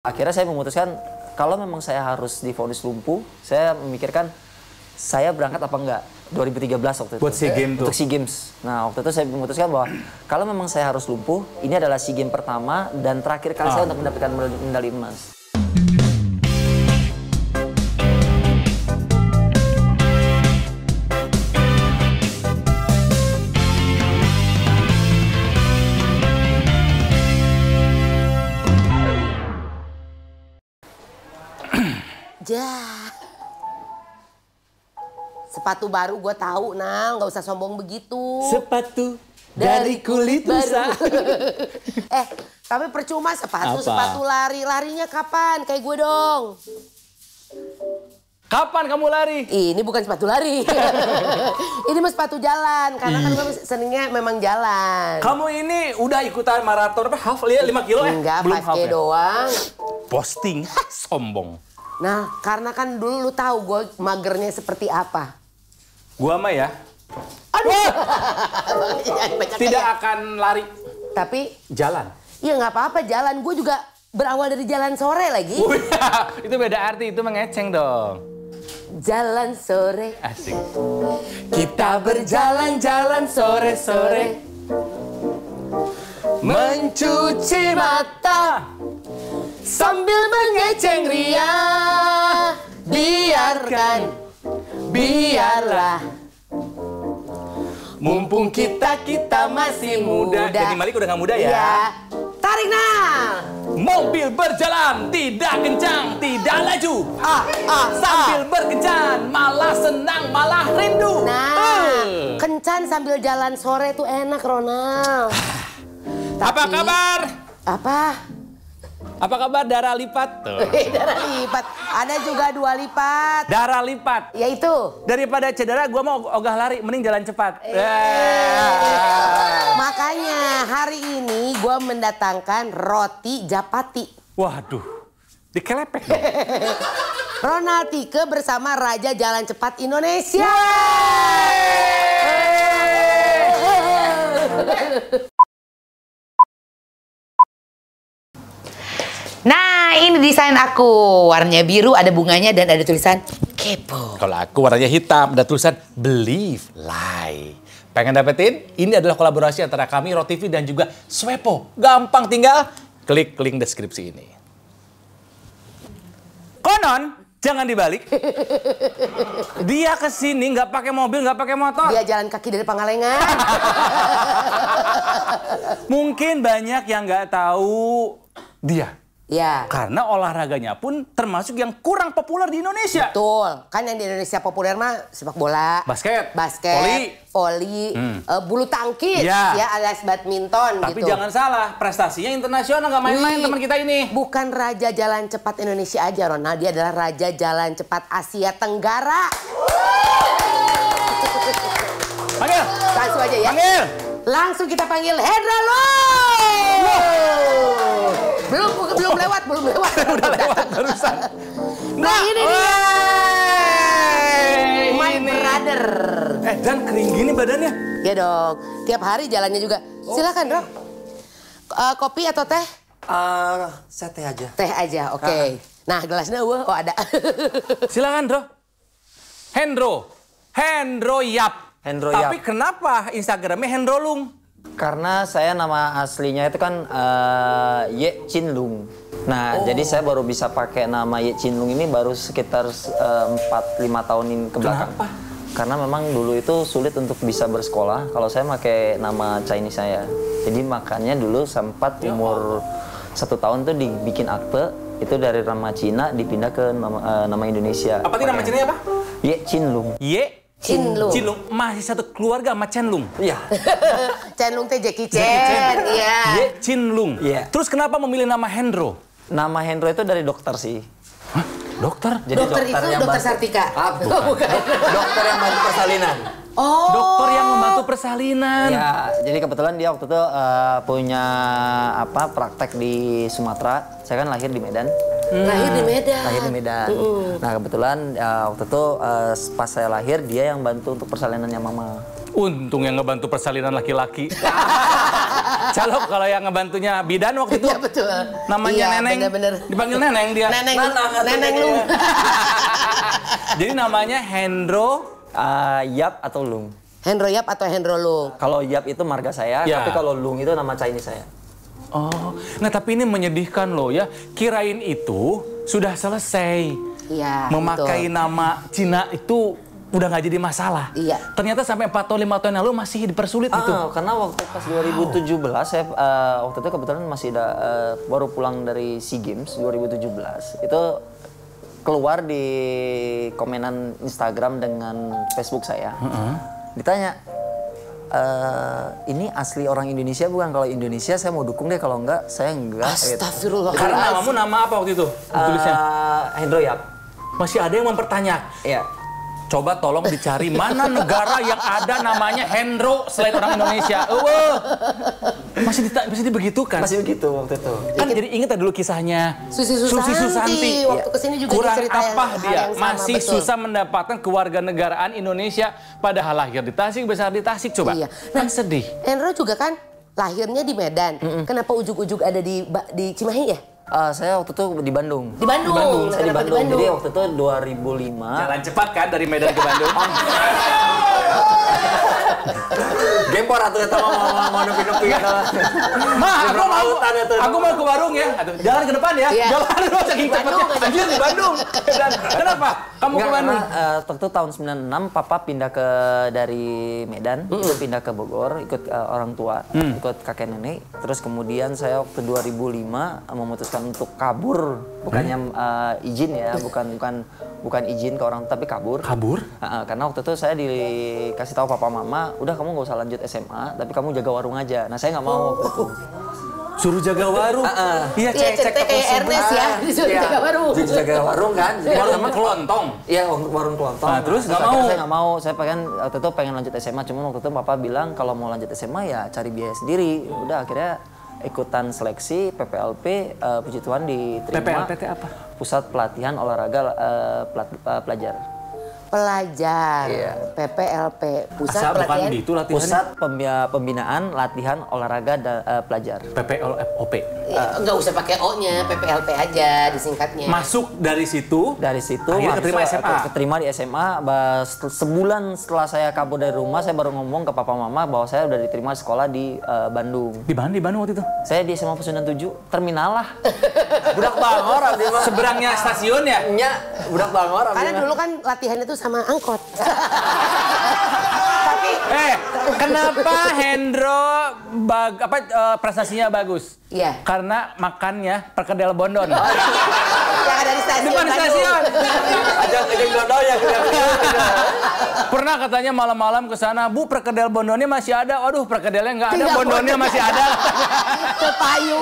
Akhirnya saya memutuskan kalau memang saya harus divonis lumpuh, saya memikirkan saya berangkat apa enggak 2013 waktu itu. Buat SEA Games tuh. Untuk SEA Games. Nah, waktu itu saya memutuskan bahwa kalau memang saya harus lumpuh, ini adalah SEA Games pertama dan terakhir kali saya untuk mendapatkan medali emas. Sepatu baru gue tahu, nah nggak usah sombong begitu. Sepatu dari kulit rusa. Tapi percuma sepatu, Apa? sepatu lari. Larinya kapan? Kayak gue dong. Kapan kamu lari? Ini bukan sepatu lari. Ini mah sepatu jalan. Karena kan gue senengnya memang jalan. Kamu ini udah ikutan maraton apa? Half 5 kilo ya? Enggak, Belum 5K half ya? doang. Posting, sombong. Nah, karena kan dulu lu tahu gue magernya seperti apa. Gua mah ya, Aduh. tidak akan lari. Tapi, Jalan. ya nggak apa-apa jalan. Gue juga berawal dari jalan sore lagi. Itu beda arti, itu mengeceng dong. Jalan sore. Asik. Kita berjalan-jalan sore-sore, mencuci mata Sambil mengeceng ria, biarlah. mumpung kita masih muda. Jadi Malik udah nggak muda ya? Iya. Tarik nah. Mobil berjalan tidak kencang, tidak laju. Sambil berkencan, malah senang, malah rindu. Nah, kencan sambil jalan sore tuh enak, Ronald. Apa kabar? Apa kabar darah lipat? Tuh. darah lipat. Ada juga 2 lipat. Darah lipat. Yaitu. Daripada cedera, gua mau ogah lari, mending jalan cepat. Makanya hari ini gue mendatangkan roti Japati. Waduh, dikelepek dong. Ronald Tike bersama Raja Jalan Cepat Indonesia. Nah, ini desain aku. Warnanya biru, ada bunganya dan ada tulisan kepo. Kalau aku warnanya hitam, ada tulisan Believe Lie. Pengen dapetin? Ini adalah kolaborasi antara kami, ROTV dan juga Swepo. Gampang, tinggal klik link deskripsi ini. Konon, jangan dibalik. Dia kesini nggak pakai mobil, nggak pakai motor. Dia jalan kaki dari Pangalengan. Mungkin banyak yang nggak tahu dia. Ya. Karena olahraganya pun termasuk yang kurang populer di Indonesia. Betul. Kan yang di Indonesia populer mah sepak bola, Basket, voli, bulu tangkis, Ya. ya alias badminton. Tapi gitu. jangan salah, prestasinya internasional, nggak main-main Wih, teman kita ini. Bukan Raja Jalan Cepat Indonesia aja, Ronald. Dia adalah Raja Jalan Cepat Asia Tenggara. Panggil. Langsung aja ya. Panggil. Langsung kita panggil Hendra Lo. Belum lewat. Udah lewat barusan. Nah, ini dia. My ini. brother. Dan kering gini badannya. Ya dong. Tiap hari jalannya juga. Silakan, Bro. Kopi atau teh? Saya teh aja. Teh aja, oke. Nah, gelasnya ada. Silakan, Bro. Hendro Yap. Hendro Tapi Yap. kenapa Instagramnya Hendro Lung? Karena saya nama aslinya itu kan Ye Chin Lung. Nah, jadi saya baru bisa pakai nama Ye Chin Lung ini baru sekitar 4-5 tahun ini ke belakang. Kenapa? Karena memang dulu itu sulit untuk bisa bersekolah kalau saya pakai nama Chinese saya. Jadi makanya dulu sempat umur 1 tahun tuh dibikin akte, itu dari nama Cina dipindah ke nama Indonesia. Apa sih nama Cina apa? Ye Chin Lung. Ye Chin Lung. Masih satu keluarga sama Chen Lung. Iya. Chen Lung teh Jackie Chan. Iya. Ye Chin Lung. Iya. Terus kenapa memilih nama Hendro? Nama Hendro itu dari dokter sih. Hah? Dokter? Jadi Dokter itu yang dokter bantu- Sartika. Bukan. Dokter yang bantu persalinan. Oh. Dokter yang membantu persalinan. Ya, jadi kebetulan dia waktu itu punya praktek di Sumatera. Saya kan lahir di Medan. Lahir di Medan. Lahir di Medan. Nah kebetulan waktu itu pas saya lahir dia yang bantu untuk persalinannya mama. Untung yang ngebantu persalinan laki-laki. Calok kalau yang ngebantunya bidan waktu itu. Iya betul. Namanya Iya, Neneng. bener-bener. Dipanggil Neneng dia. Neneng lu. Jadi namanya Hendro. Yap atau Lung. Hendro Yap atau Hendro Lung? Kalau Yap itu marga saya, Ya. tapi kalau Lung itu nama Chinese saya. Oh, nah tapi ini menyedihkan loh ya. Kirain itu sudah selesai. Iya. Memakai betul. nama Cina itu udah nggak jadi masalah. Iya. Ternyata sampai 4 tahun 5 tahun yang lalu masih dipersulit gitu. Karena waktu pas 2017 saya waktu itu kebetulan masih baru pulang dari SEA Games 2017. Itu keluar di komenan Instagram dengan Facebook saya. Ditanya, ini asli orang Indonesia bukan? Kalau Indonesia saya mau dukung deh, kalau enggak saya enggak. Astagfirullah. Karena namamu nama apa waktu itu? Tulisnya. Hendro Yap. Masih ada yang mempertanyakan. Iya. Coba tolong dicari mana negara yang ada namanya Hendro selain orang Indonesia. Masih dibegitukan. Masih begitu waktu itu. Kan jadi ingat dulu kisahnya Susi Susanti. Waktu kesini juga kurang diceritain apa hal dia yang sama, masih betul. susah mendapatkan kewarganegaraan Indonesia padahal lahir di Tasik, besar di Tasik. Coba Iya. kan sedih. Hendro juga kan lahirnya di Medan. Kenapa ujug-ujug ada di Cimahi ya? Saya waktu itu di Bandung. Di Bandung. Saya di Kenapa Bandung. Jadi waktu itu 2005. Jalan cepat kan dari Medan ke Bandung. Gempor atau eta mau nepi-nepi gitu. Aku mau ke warung ya. Jalan ke depan ya. Iya. Jalan lu saking Bandung cepatnya. aja. Anjir di Bandung. Dan kenapa? Kamu ke Nggak, Bandung? karena, waktu tahun 96 papa pindah dari Medan, itu pindah ke Bogor ikut orang tua, ikut kakek nenek. Terus kemudian saya waktu 2005 memutuskan untuk kabur, bukannya izin ya, bukan izin ke orang, tapi kabur. Kabur? Karena waktu itu saya dikasih tahu papa mama, udah kamu nggak usah lanjut SMA, tapi kamu jaga warung aja. Nah saya nggak mau waktu itu. Suruh jaga warung. Iya, Iya, ceritanya kayak Ernest ya, disuruh jaga warung. Jadi jaga warung kan. Warung kelontong. Iya, warung kelontong. Nah, terus nggak Saya mau? Saya nggak mau. Saya waktu itu pengen lanjut SMA. Cuma waktu itu papa bilang kalau mau lanjut SMA ya cari biaya sendiri. Udah akhirnya ikutan seleksi PPLP, puji Tuhan diterima. PPLP apa? Pusat Pelatihan Olahraga Pelajar. Pelajar. Iya. PPLP. Pusat Asa bukan Pelatihan. itu latihannya. Pusat Pembinaan Latihan Olahraga Pelajar. PPLFOP. Ya, nggak usah pakai O-nya, PPLP aja disingkatnya. Masuk dari situ. Dari situ Akhirnya keterima masuk- SMA. keterima di SMA. Sebulan setelah saya kabur dari rumah, saya baru ngomong ke papa mama bahwa saya udah diterima sekolah di Bandung. Di mana di Bandung waktu itu? Saya di SMA Pasundan 7, terminal lah. Budak Bangor abdi mah. Seberangnya stasiun ya? Nya, budak Bangor abdi Karena mah. dulu kan latihan itu sama angkot. Kenapa Hendro prestasinya bagus? Iya. Karena makannya perkedel Bondon. Yang ada di stasiun. Depan Bandung. stasiun. Ajak dodol ya. Pernah katanya malam-malam ke sana, Bu, perkedel Bondonnya masih ada. Waduh, perkedelnya nggak ada, Tidak Bondonnya boleh. masih ada. Ke payu.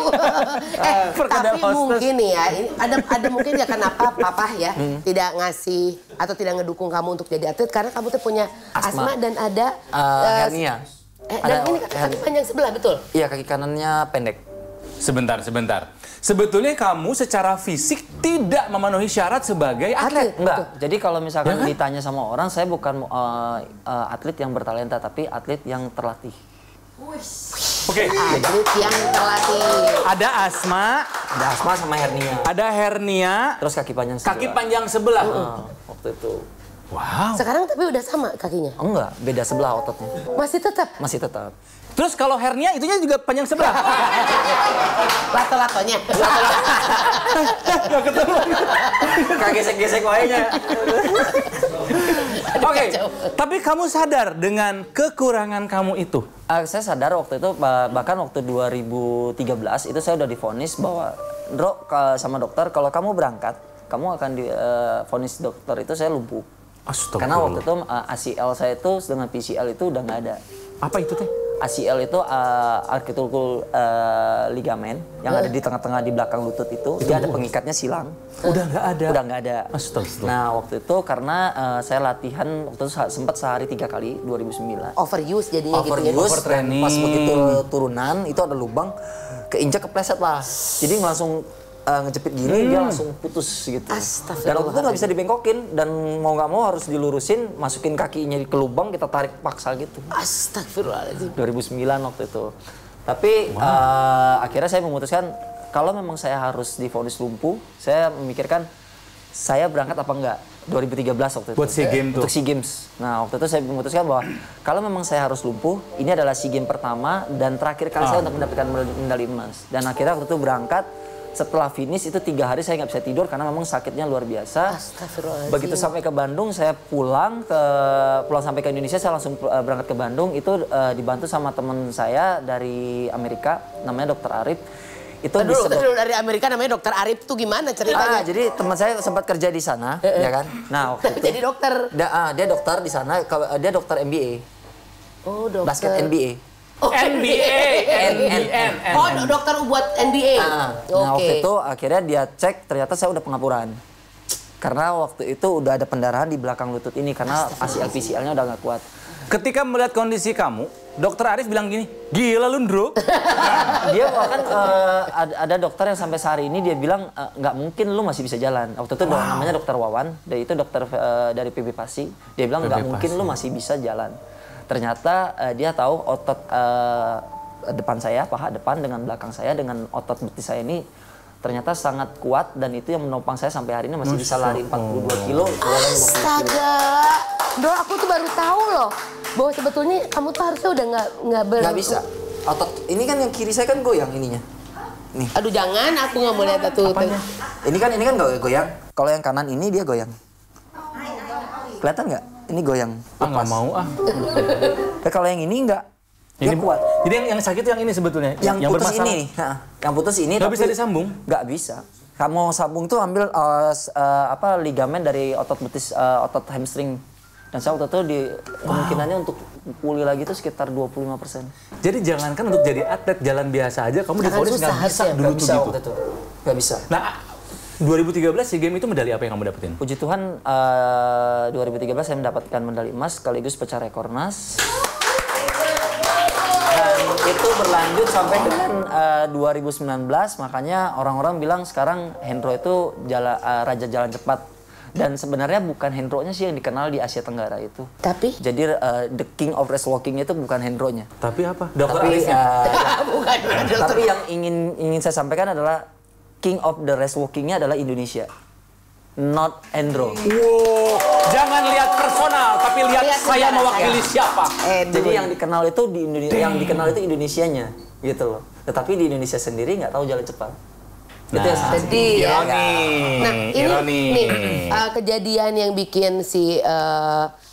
Perkedel Tapi hostess. mungkin nih ya, ini ada mungkin ya kenapa papa ya tidak ngasih atau tidak ngedukung kamu untuk jadi atlet karena kamu tuh punya asma dan ada Hernia. dan ini kaki panjang sebelah, betul? Iya, kaki kanannya pendek. Sebentar. Sebetulnya kamu secara fisik tidak memenuhi syarat sebagai atlet. Enggak. Jadi kalau misalkan ditanya sama orang, saya bukan atlet yang bertalenta, tapi atlet yang terlatih. Oke. Atlet yang terlatih. Ada asma, Ada asma sama hernia. ada hernia, Terus kaki panjang sebelah. kaki panjang sebelah. Waktu itu. Wow. Sekarang tapi udah sama kakinya. Oh, enggak, beda sebelah ototnya. Masih tetap Masih tetap. Terus kalau hernia itunya juga panjang sebelah. lato-latonya. Kaki gesek-gesek wainya. Oke, tapi kamu sadar dengan kekurangan kamu itu? Saya sadar waktu itu, bahkan waktu 2013 itu saya udah divonis bahwa sama dokter kalau kamu berangkat, kamu akan divonis dokter itu saya lumpuh. Karena waktu itu ACL saya itu dengan PCL itu udah nggak ada. Apa itu teh? ACL itu artikulul ligamen yang ada di tengah-tengah di belakang lutut itu, dia ada pengikatnya silang. Udah nggak ada. Udah nggak ada. Astaga. Nah waktu itu karena saya latihan waktu itu sempat sehari 3 kali 2009. Overuse jadinya gitu ya. Overuse, Overtraining. pas begitu turunan itu ada lubang, keinjak kepleset lah. Jadi langsung ngejepit gini, dia langsung putus gitu. Astagfirullah. Dan waktu itu nggak bisa dibengkokin, dan mau nggak mau harus dilurusin, masukin kakinya ke lubang, kita tarik paksa gitu. Astagfirullahaladzim. 2009 waktu itu. Tapi akhirnya saya memutuskan kalau memang saya harus divonis lumpuh, saya memikirkan saya berangkat apa enggak. 2013 waktu itu. Buat SEA Games tuh? Untuk SEA Games. Nah, waktu itu saya memutuskan bahwa kalau memang saya harus lumpuh, ini adalah SEA Games pertama dan terakhir kali saya untuk mendapatkan medali emas. Dan akhirnya waktu itu berangkat, setelah finish itu 3 hari saya nggak bisa tidur karena memang sakitnya luar biasa. Astagfirullahaladzim. Begitu sampai ke Bandung, saya pulang sampai ke Indonesia, saya langsung berangkat ke Bandung. Itu dibantu sama teman saya dari Amerika, namanya Dr. Arif. Itu dulu dari Amerika namanya Dokter Arif tuh gimana ceritanya? Jadi teman saya sempat kerja di sana, ya kan? Nah, waktu itu Jadi dokter. dia dokter di sana, dia dokter MBA. Oh, dokter. Basket NBA. Oh, NBA. Oh, dokter buat NBA. Nah, waktu itu akhirnya dia cek, ternyata saya udah pengapuran. Karena waktu itu udah ada pendarahan di belakang lutut ini karena ACL-PCL-nya udah nggak kuat. Ketika melihat kondisi kamu, Dokter Arif bilang gini, gila lu Ndro. Dia bahkan ada dokter yang sampai sehari ini dia bilang nggak mungkin lu masih bisa jalan. Waktu itu namanya Dokter Wawan, dia itu dokter dari PB Pasi. Dia bilang nggak mungkin lu masih bisa jalan. Ternyata dia tahu otot depan saya, paha depan dengan belakang saya dengan otot betis saya ini ternyata sangat kuat dan itu yang menopang saya sampai hari ini masih bisa lari 42 kilo. Astaga. Bro, aku tuh baru tahu loh bahwa sebetulnya kamu tuh harusnya udah nggak bisa. Otot ini kan yang kiri saya kan goyang ininya. Nih. Aduh jangan, aku nggak mau lihat itu. Ini kan nggak goyang. Kalau yang kanan ini dia goyang. Kelihatan nggak? Ini goyang. Nggak mau ah. Tapi kalau yang ini nggak. Dia kuat. Jadi yang sakit yang ini sebetulnya. Yang putus ini. Yang putus ini. Nggak bisa disambung? Nggak bisa. Kamu sambung tuh ambil ligamen dari otot betis, otot hamstring. Dan saya waktu itu kemungkinannya untuk pulih lagi itu sekitar 25%. Jadi jangankan untuk jadi atlet jalan biasa aja, kamu divonis nggak bisa dulu tuh gitu. Nggak bisa. Nah, 2013 SEA Games itu medali apa yang kamu dapetin? Puji Tuhan, 2013 saya mendapatkan medali emas sekaligus pecah rekor nas. Dan itu berlanjut sampai dengan 2019, makanya orang-orang bilang sekarang Hendro itu raja jalan cepat. Dan sebenarnya bukan Hendro-nya sih yang dikenal di Asia Tenggara itu. Tapi? Jadi the king of race walking itu bukan Hendro-nya. Tapi apa? Dokter Tapi, bukan. tapi yang ingin saya sampaikan adalah king of the race walking-nya adalah Indonesia. Not Hendro. Wow, jangan lihat personal, tapi lihat saya mewakili siapa. Jadi yang dikenal itu di Indonesia, yang dikenal itu Indonesianya, gitu loh. Tetapi di Indonesia sendiri nggak tahu jalan cepat. Nah, itu yang sedih ya. Nah, Ironi. Kejadian yang bikin si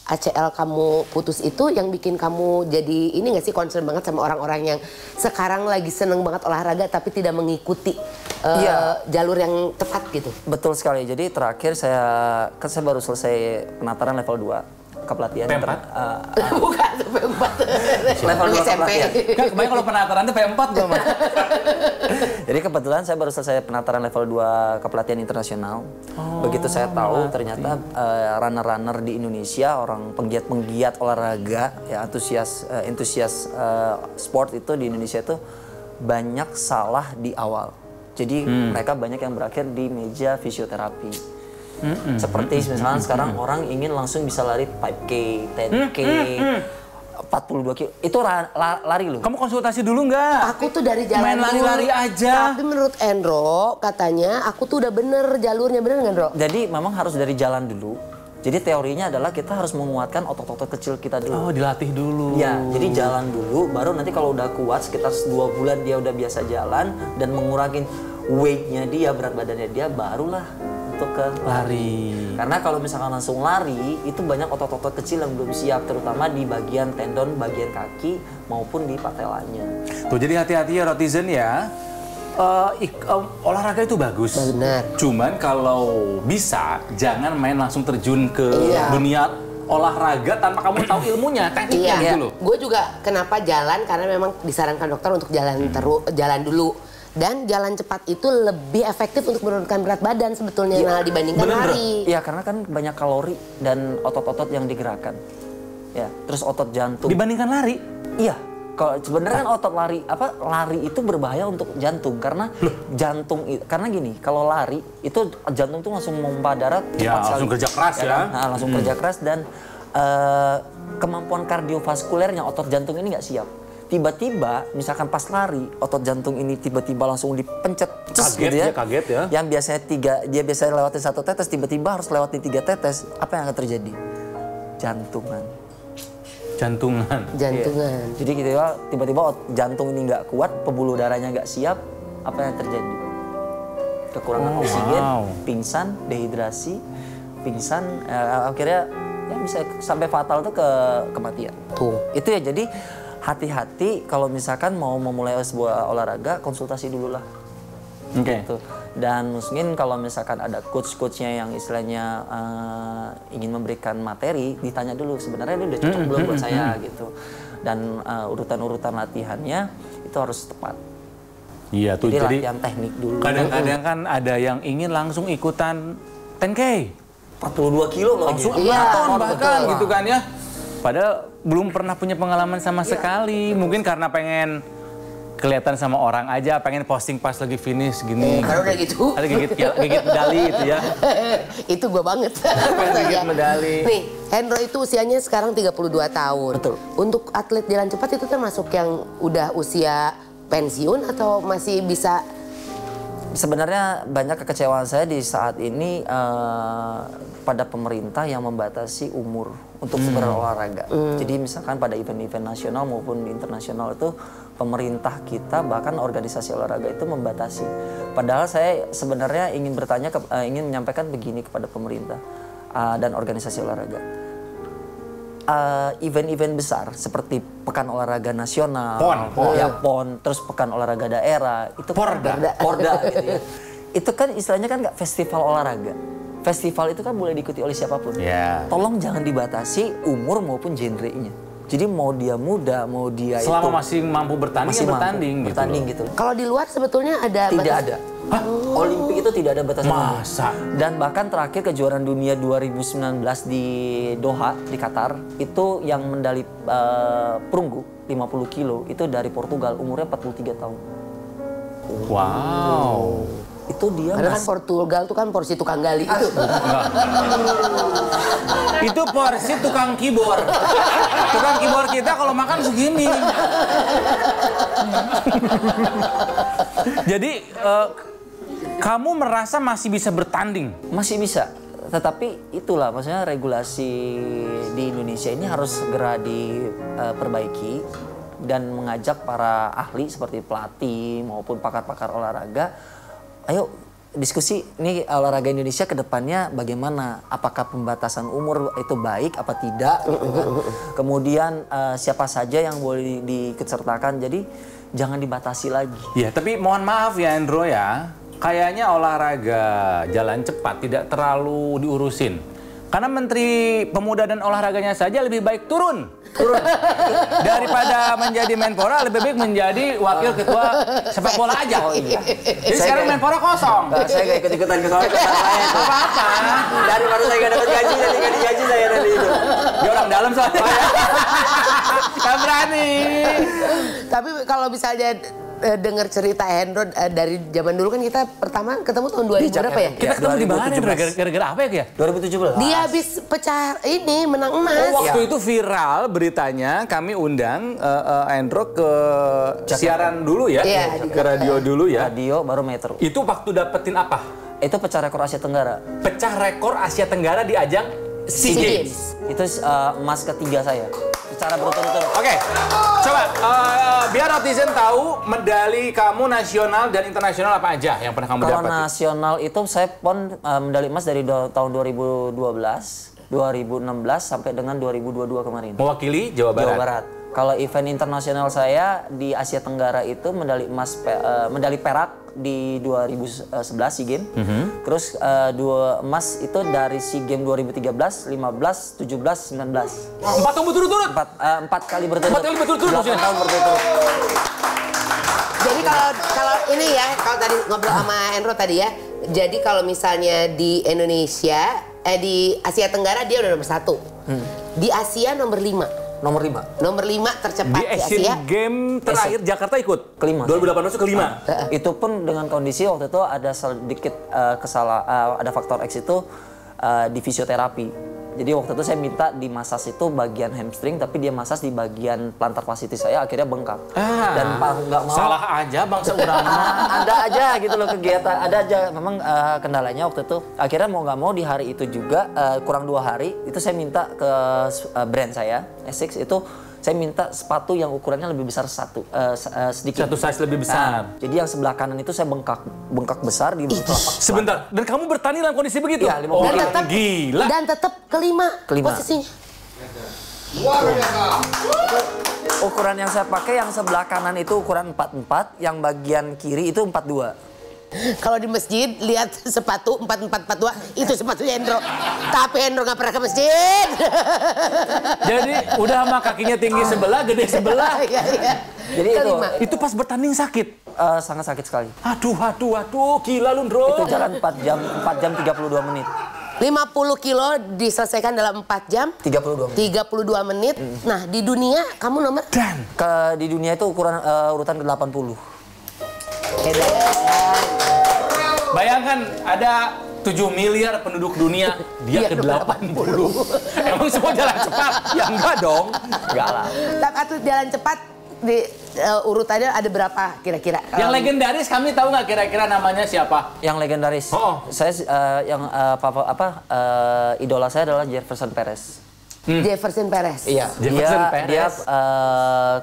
ACL kamu putus itu yang bikin kamu jadi ini nggak sih concern banget sama orang-orang yang sekarang lagi seneng banget olahraga tapi tidak mengikuti jalur yang tepat gitu. Betul sekali. Jadi terakhir saya baru selesai penataran level 2 kepelatihan. P4? Bukan, P4. Level 2 kepelatihan. Kan kebanyakan kalau penataran itu P4 tuh, Mas. Jadi kebetulan saya baru selesai penataran level 2 kepelatihan internasional. Begitu saya tahu ternyata runner-runner di Indonesia, orang penggiat-penggiat olahraga, ya entusias sport itu di Indonesia itu banyak salah di awal. Jadi mereka banyak yang berakhir di meja fisioterapi. Seperti misalnya sekarang orang ingin langsung bisa lari 5K, 10K, 42 kilo. Itu lari loh. Kamu konsultasi dulu nggak? Aku tuh dari jalan main lari-lari aja. Tapi menurut Endro katanya aku tuh udah bener jalurnya, bener nggak Endro? Jadi memang harus dari jalan dulu. Jadi teorinya adalah kita harus menguatkan otot-otot kecil kita dulu. Oh, dilatih dulu. Ya, jadi jalan dulu, baru nanti kalau udah kuat sekitar 2 bulan dia udah biasa jalan dan mengurangin weight-nya dia, berat badannya dia, barulah untuk ke lari. Karena kalau misalkan langsung lari, itu banyak otot-otot kecil yang belum siap, terutama di bagian tendon, bagian kaki maupun di patelanya. Tuh, jadi hati-hati ya Rotizen ya. Olahraga itu bagus. Benar. Cuman kalau bisa jangan main langsung terjun ke dunia olahraga tanpa kamu tahu ilmunya, tekniknya gitu loh. Gue juga kenapa jalan karena memang disarankan dokter untuk jalan dulu. Dan jalan cepat itu lebih efektif untuk menurunkan berat badan sebetulnya dibandingkan lari. Iya, karena kan banyak kalori dan otot-otot yang digerakkan. Ya, terus otot jantung. Dibandingkan lari? Iya. Kalau sebenarnya kan otot lari itu berbahaya untuk jantung karena karena gini, kalau lari itu jantung tuh langsung memompa darah cepat sekali. Langsung kerja keras ya. Kan? Nah, langsung kerja keras dan kemampuan kardiovaskulernya otot jantung ini nggak siap. tiba-tiba misalkan pas lari otot jantung ini tiba-tiba langsung dipencet Kaget gitu ya, kaget ya. yang biasanya dia biasanya lewatin 1 tetes tiba-tiba harus lewatin 3 tetes, apa yang akan terjadi? Jantungan. Jadi gitu ya, tiba-tiba jantung ini nggak kuat, pembuluh darahnya nggak siap, apa yang terjadi? Kekurangan oksigen, pingsan, dehidrasi, pingsan, akhirnya ya bisa sampai fatal tuh kematian. Tuh. Itu ya, jadi hati-hati kalau misalkan mau memulai sebuah olahraga, konsultasi dulu lah. Oke. Gitu. Dan mungkin kalau misalkan ada coach-coachnya yang istilahnya ingin memberikan materi, ditanya dulu sebenarnya ini udah cocok belum buat saya gitu. Dan urutan-urutan latihannya itu harus tepat. Iya tuh, jadi latihan teknik dulu. kadang-kadang kan ada yang ingin langsung ikutan 10K. 42 kilo lagi. Langsung maraton bahkan gitu kan ya. Padahal belum pernah punya pengalaman sama sekali. Mungkin karena pengen kelihatan sama orang aja, pengen posting pas lagi finish gini. Kalau udah gitu. Ada gigit medali gitu ya. Itu gue banget. Gigit medali. Nih, Hendro itu usianya sekarang 32 tahun. Betul. Untuk atlet jalan cepat itu termasuk yang udah usia pensiun atau masih bisa? Sebenarnya banyak kekecewaan saya di saat ini pada pemerintah yang membatasi umur untuk berolahraga. Jadi misalkan pada event-event nasional maupun internasional itu pemerintah kita bahkan organisasi olahraga itu membatasi. Padahal saya sebenarnya ingin ingin menyampaikan begini kepada pemerintah dan organisasi olahraga. Event-event besar seperti Pekan Olahraga Nasional, PON, terus Pekan Olahraga Daerah, itu Porda gitu ya. Itu kan istilahnya kan nggak festival olahraga. Festival itu kan boleh diikuti oleh siapapun. Yeah. Tolong jangan dibatasi umur maupun genrenya. Jadi mau dia muda, mau dia selama masih mampu bertanding, masih bertanding gitu. Kalau di luar sebetulnya ada Tidak batas? ada. Olimpik itu tidak ada batasan umur. Masa? Dan bahkan terakhir kejuaraan dunia 2019 di Doha, di Qatar, itu yang medali perunggu 50 kilo itu dari Portugal, umurnya 43 tahun. Wow. Itu dia Padahal kan Portugal tuh kan porsi tukang gali itu. Itu porsi tukang keyboard. Tukang keyboard kita kalau makan segini. Jadi kamu merasa masih bisa bertanding? masih bisa. Tetapi itulah maksudnya regulasi di Indonesia ini harus segera diperbaiki dan mengajak para ahli seperti pelatih maupun pakar-pakar olahraga. Ayo diskusi nih olahraga Indonesia ke depannya bagaimana? Apakah pembatasan umur itu baik apa tidak? Gitu kan? Kemudian siapa saja yang boleh diikutsertakan? Jadi jangan dibatasi lagi. Ya, tapi mohon maaf ya Hendro ya. Kayaknya olahraga jalan cepat tidak terlalu diurusin. Karena Menteri Pemuda dan Olahraganya saja lebih baik turun. Daripada menjadi Menpora, lebih baik menjadi wakil ketua sepak bola aja. Oh iya. Jadi sekarang Menpora kosong. Saya nggak ikut-ikutan ke soal lain. Apa-apa. Daripada saya nggak dapat gaji, jadi nggak digaji saya dari itu. Dia orang dalam soalnya. Gak berani. Tapi kalau misalnya dengar cerita Hendro dari zaman dulu kan kita pertama ketemu tahun 2000 berapa ya? Kita ketemu di mana? Gara-gara apa ya? 2017. Dia habis pecah ini menang emas. Waktu itu viral beritanya, kami undang Hendro ke siaran dulu ya, Iya, ke radio dulu ya. Radio baru Metro. Itu waktu dapetin apa? Itu pecah rekor Asia Tenggara. Pecah rekor Asia Tenggara di ajang SEA Games. Itu emas ketiga saya. Secara berturut-turut. Oke, coba biar netizen tahu medali kamu nasional dan internasional apa aja yang pernah kamu Kalau dapat. nasional itu saya pon medali emas dari tahun 2012, 2016 sampai dengan 2022 kemarin. Mewakili Jawa Barat. Jawa Barat. Kalau event internasional saya di Asia Tenggara itu medali emas, medali perak di 2011 SEA Games. Terus 2 emas itu dari SEA Games 2013, 15, 17, 19. 4 tahun berturut-turut. 4 kali berturut-turut. 4 kali berturut-turut 8 maksudnya? tahun berturut-turut. Jadi kalau ini ya, kalau tadi ngobrol sama Hendro tadi ya. Jadi kalau misalnya di Indonesia, di Asia Tenggara dia udah nomor 1. Di Asia nomor 5. Nomor 5. Nomor 5 tercepat Di di Asian Asia. Games terakhir Jakarta ikut? Kelima. 2018 kelima. Itu pun dengan kondisi waktu itu ada sedikit ada faktor X itu di fisioterapi. Jadi waktu itu saya minta di masas itu bagian hamstring, tapi dia masas di bagian plantar fasciitis saya akhirnya bengkak. Dan nggak mau. Salah aja bangsa orang. Ada aja gitu loh kegiatan, ada aja. Memang kendalanya waktu itu. Akhirnya mau nggak mau di hari itu juga kurang 2 hari itu saya minta ke brand saya, Essex itu. Saya minta sepatu yang ukurannya lebih besar sedikit. Satu size lebih besar. Nah, jadi yang sebelah kanan itu saya bengkak besar di telapak. Sebentar, dan kamu bertani dalam kondisi begitu? Iya, 50 oh, kilo. gila. Dan tetap kelima Kelima. posisinya. Ukuran yang saya pakai yang sebelah kanan itu ukuran 44, yang bagian kiri itu 42. Kalau di masjid lihat sepatu 4442 itu sepatunya Hendro. Tapi Hendro nggak pernah ke masjid. Jadi udah mah kakinya tinggi sebelah, gede sebelah. Iya, iya. Jadi Itu pas bertanding sakit. sangat sakit sekali. Aduh, gila lu, Bro. Itu jalan 4 jam 32 menit. 50 kilo diselesaikan dalam 4 jam. 32 menit. 32 menit. Nah, di dunia kamu nomor? Dan Di dunia itu ukuran urutan ke-80. bayangkan ada 7 miliar penduduk dunia, dia Iya, ke 80. Emang semua jalan cepat? Ya enggak dong. Enggak lah. Tapi atlet jalan cepat di urutannya ada berapa kira-kira? Yang legendaris kami tahu nggak kira-kira namanya siapa? Yang legendaris. Oh. Saya idola saya adalah Jefferson Perez. Jefferson Perez. Iya. Jefferson Dia Perez.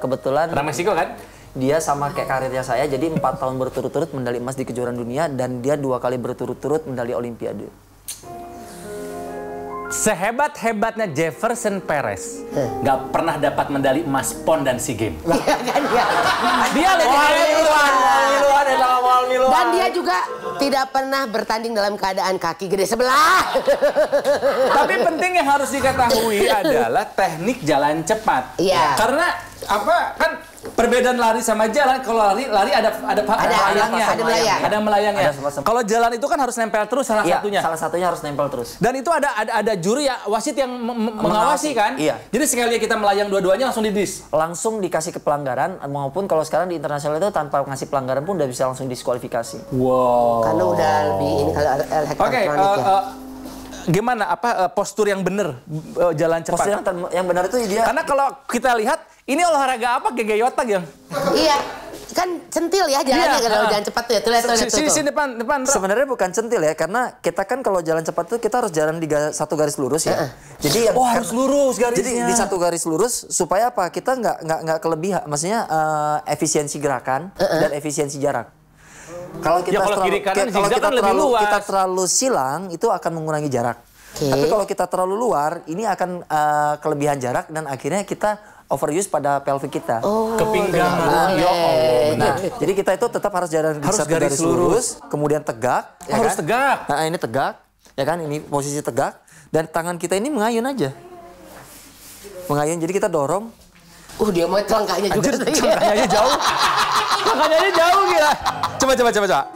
kebetulan Orang Meksiko kan? dia sama kayak karirnya saya, jadi 4 tahun berturut-turut medali emas di kejuaraan dunia dan dia 2 kali berturut-turut medali Olimpiade. Sehebat-hebatnya Jefferson Perez nggak pernah dapat medali emas PON dan SEA Games. Iya kan ya. Dia legendaris. Dan dia juga tidak pernah bertanding dalam keadaan kaki gede sebelah. Tapi penting yang harus diketahui adalah teknik jalan cepat. Iya. Karena apa kan perbedaan lari sama jalan, kalau lari ada melayangnya. Ada melayangnya. Ada semacam- Kalau jalan itu kan harus nempel terus salah Iya, satunya. salah satunya harus nempel terus. Dan itu ada juri ya, wasit yang mengawasi kan? Iya. Jadi sekali kita melayang dua-duanya langsung didis. Langsung dikasih ke pelanggaran, maupun kalau sekarang di internasional itu tanpa ngasih pelanggaran pun udah bisa langsung diskualifikasi. Wow. Karena udah lebih ini kalau Oke, elektronik ya. gimana postur yang bener jalan cepat? Postur yang benar itu dia. Karena kalau kita lihat ini olahraga apa gegeyotag yang? Iya. Kan centil ya jalannya Iya, kalau jalan cepat tuh ya. Tuh lihat tuh. Sini depan. Bro. Sebenarnya bukan centil ya, karena kita kan kalau jalan cepat tuh kita harus jalan di satu garis lurus ya. Jadi harus lurus garisnya. Jadi di satu garis lurus supaya apa? Kita nggak kelebihan, maksudnya efisiensi gerakan dan efisiensi jarak. Kalau kita kalau kiri kanan zigzag kan lebih luas. kita terlalu silang itu akan mengurangi jarak. Oke. Tapi kalau kita terlalu luar, ini akan kelebihan jarak dan akhirnya kita overuse pada pelvic kita. Ke pinggang. Ya Allah. Nah, jadi kita itu tetap harus jalan di Harus satu garis garis lurus, kemudian tegak. Ya Harus kan? tegak. Nah, ini tegak, ya kan? Ini posisi tegak, dan tangan kita ini mengayun aja. Mengayun, jadi kita dorong. Dia mau langkahnya juga. Langkahnya aja jauh. Langkahnya aja jauh gila. Coba.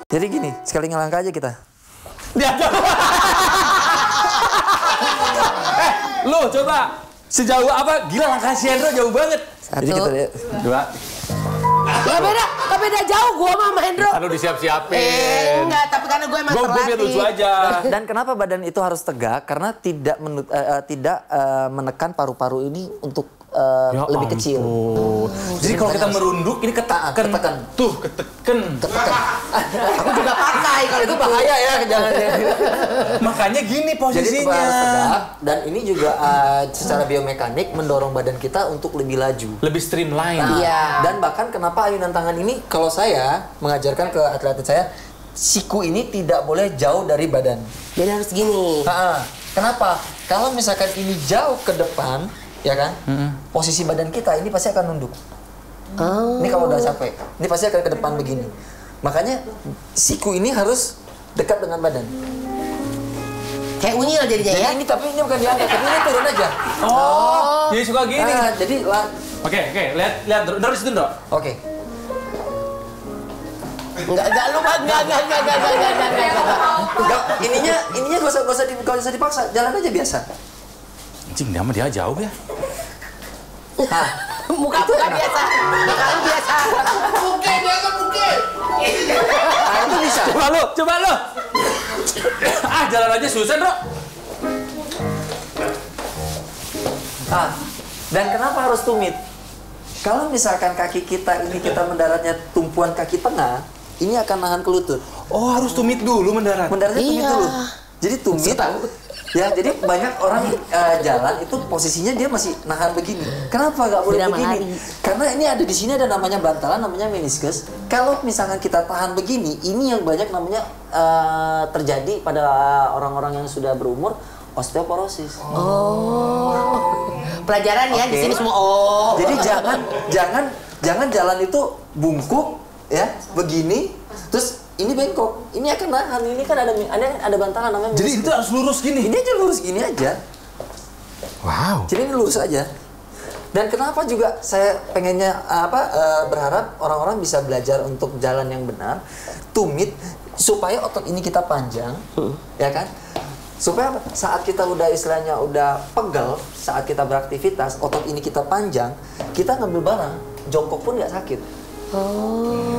Jadi gini, sekali ngelangkah aja kita. Dia jauh. Lu coba. Sejauh apa? Gila langkah si Hendro jauh banget. Jadi kita lihat. 2. Gak beda jauh gua sama Hendro. Aduh disiap-siapin. Enggak, tapi karena gue emang Gue biar terlatih. lucu aja. Dan kenapa badan itu harus tegak? Karena tidak menekan paru-paru ini untuk lebih kecil. Jadi kalau kita merunduk ini ketekan. Ketekan. Tuh, ketekan. Aku juga pakai kalau Itu gitu. bahaya ya, jangan. Makanya gini Jadi itu posisinya. harus tegak, dan ini juga secara biomekanik mendorong badan kita untuk lebih laju. Lebih streamline. Nah, Iya. Dan bahkan kenapa ayunan tangan ini, kalau saya mengajarkan ke atlet-atlet saya, siku ini tidak boleh jauh dari badan. Jadi harus gini. Kenapa? Kalau misalkan ini jauh ke depan, ya kan, posisi badan kita ini pasti akan nunduk. Ini kalau udah capek, ini pasti akan ke depan begini. Makanya siku ini harus dekat dengan badan. Kayak unyil jadinya Jadi ya. ini, tapi ini bukan diangkat, tapi ini turun aja. Jadi suka gini. Jadi Oke, lihat dari situ, Bro. oke. Enggak lupa, enggak. Enggak, ininya gak usah dipaksa, jalan aja biasa. Anjing, dia mah dia jauh ya. Muka biasa. Muka lu biasa. Itu bisa. Coba lu. Jalan aja susah, Bro. Ah, dan kenapa harus tumit? Kalau misalkan kaki kita ini kita mendaratnya tumpuan kaki tengah, ini akan nahan ke lutut. Oh, harus tumit dulu mendarat. Mendaratnya tumit Iya. dulu. Jadi tumit. Ya, jadi banyak orang jalan itu posisinya dia masih nahan begini. Kenapa nggak boleh Tidak begini? melari. Karena ini ada di sini ada namanya bantalan, namanya meniskus. Kalau misalkan kita tahan begini, ini yang banyak namanya terjadi pada orang-orang yang sudah berumur, osteoporosis. Pelajaran ya di Oke. sini semua. Oh. Jadi jangan jalan itu bungkuk ya begini, terus ini bengkok. Ini akan nahan. Ini kan ada bantalan namanya. Jadi meniskus. itu harus lurus gini. Ini aja lurus gini aja. Wow. Jadi ini lurus aja. Dan kenapa juga saya pengennya berharap orang-orang bisa belajar untuk jalan yang benar, tumit supaya otot ini kita panjang, ya kan? Supaya apa? Saat kita udah istilahnya udah pegel, saat kita beraktivitas, otot ini kita panjang, kita ngambil barang, jongkok pun nggak sakit.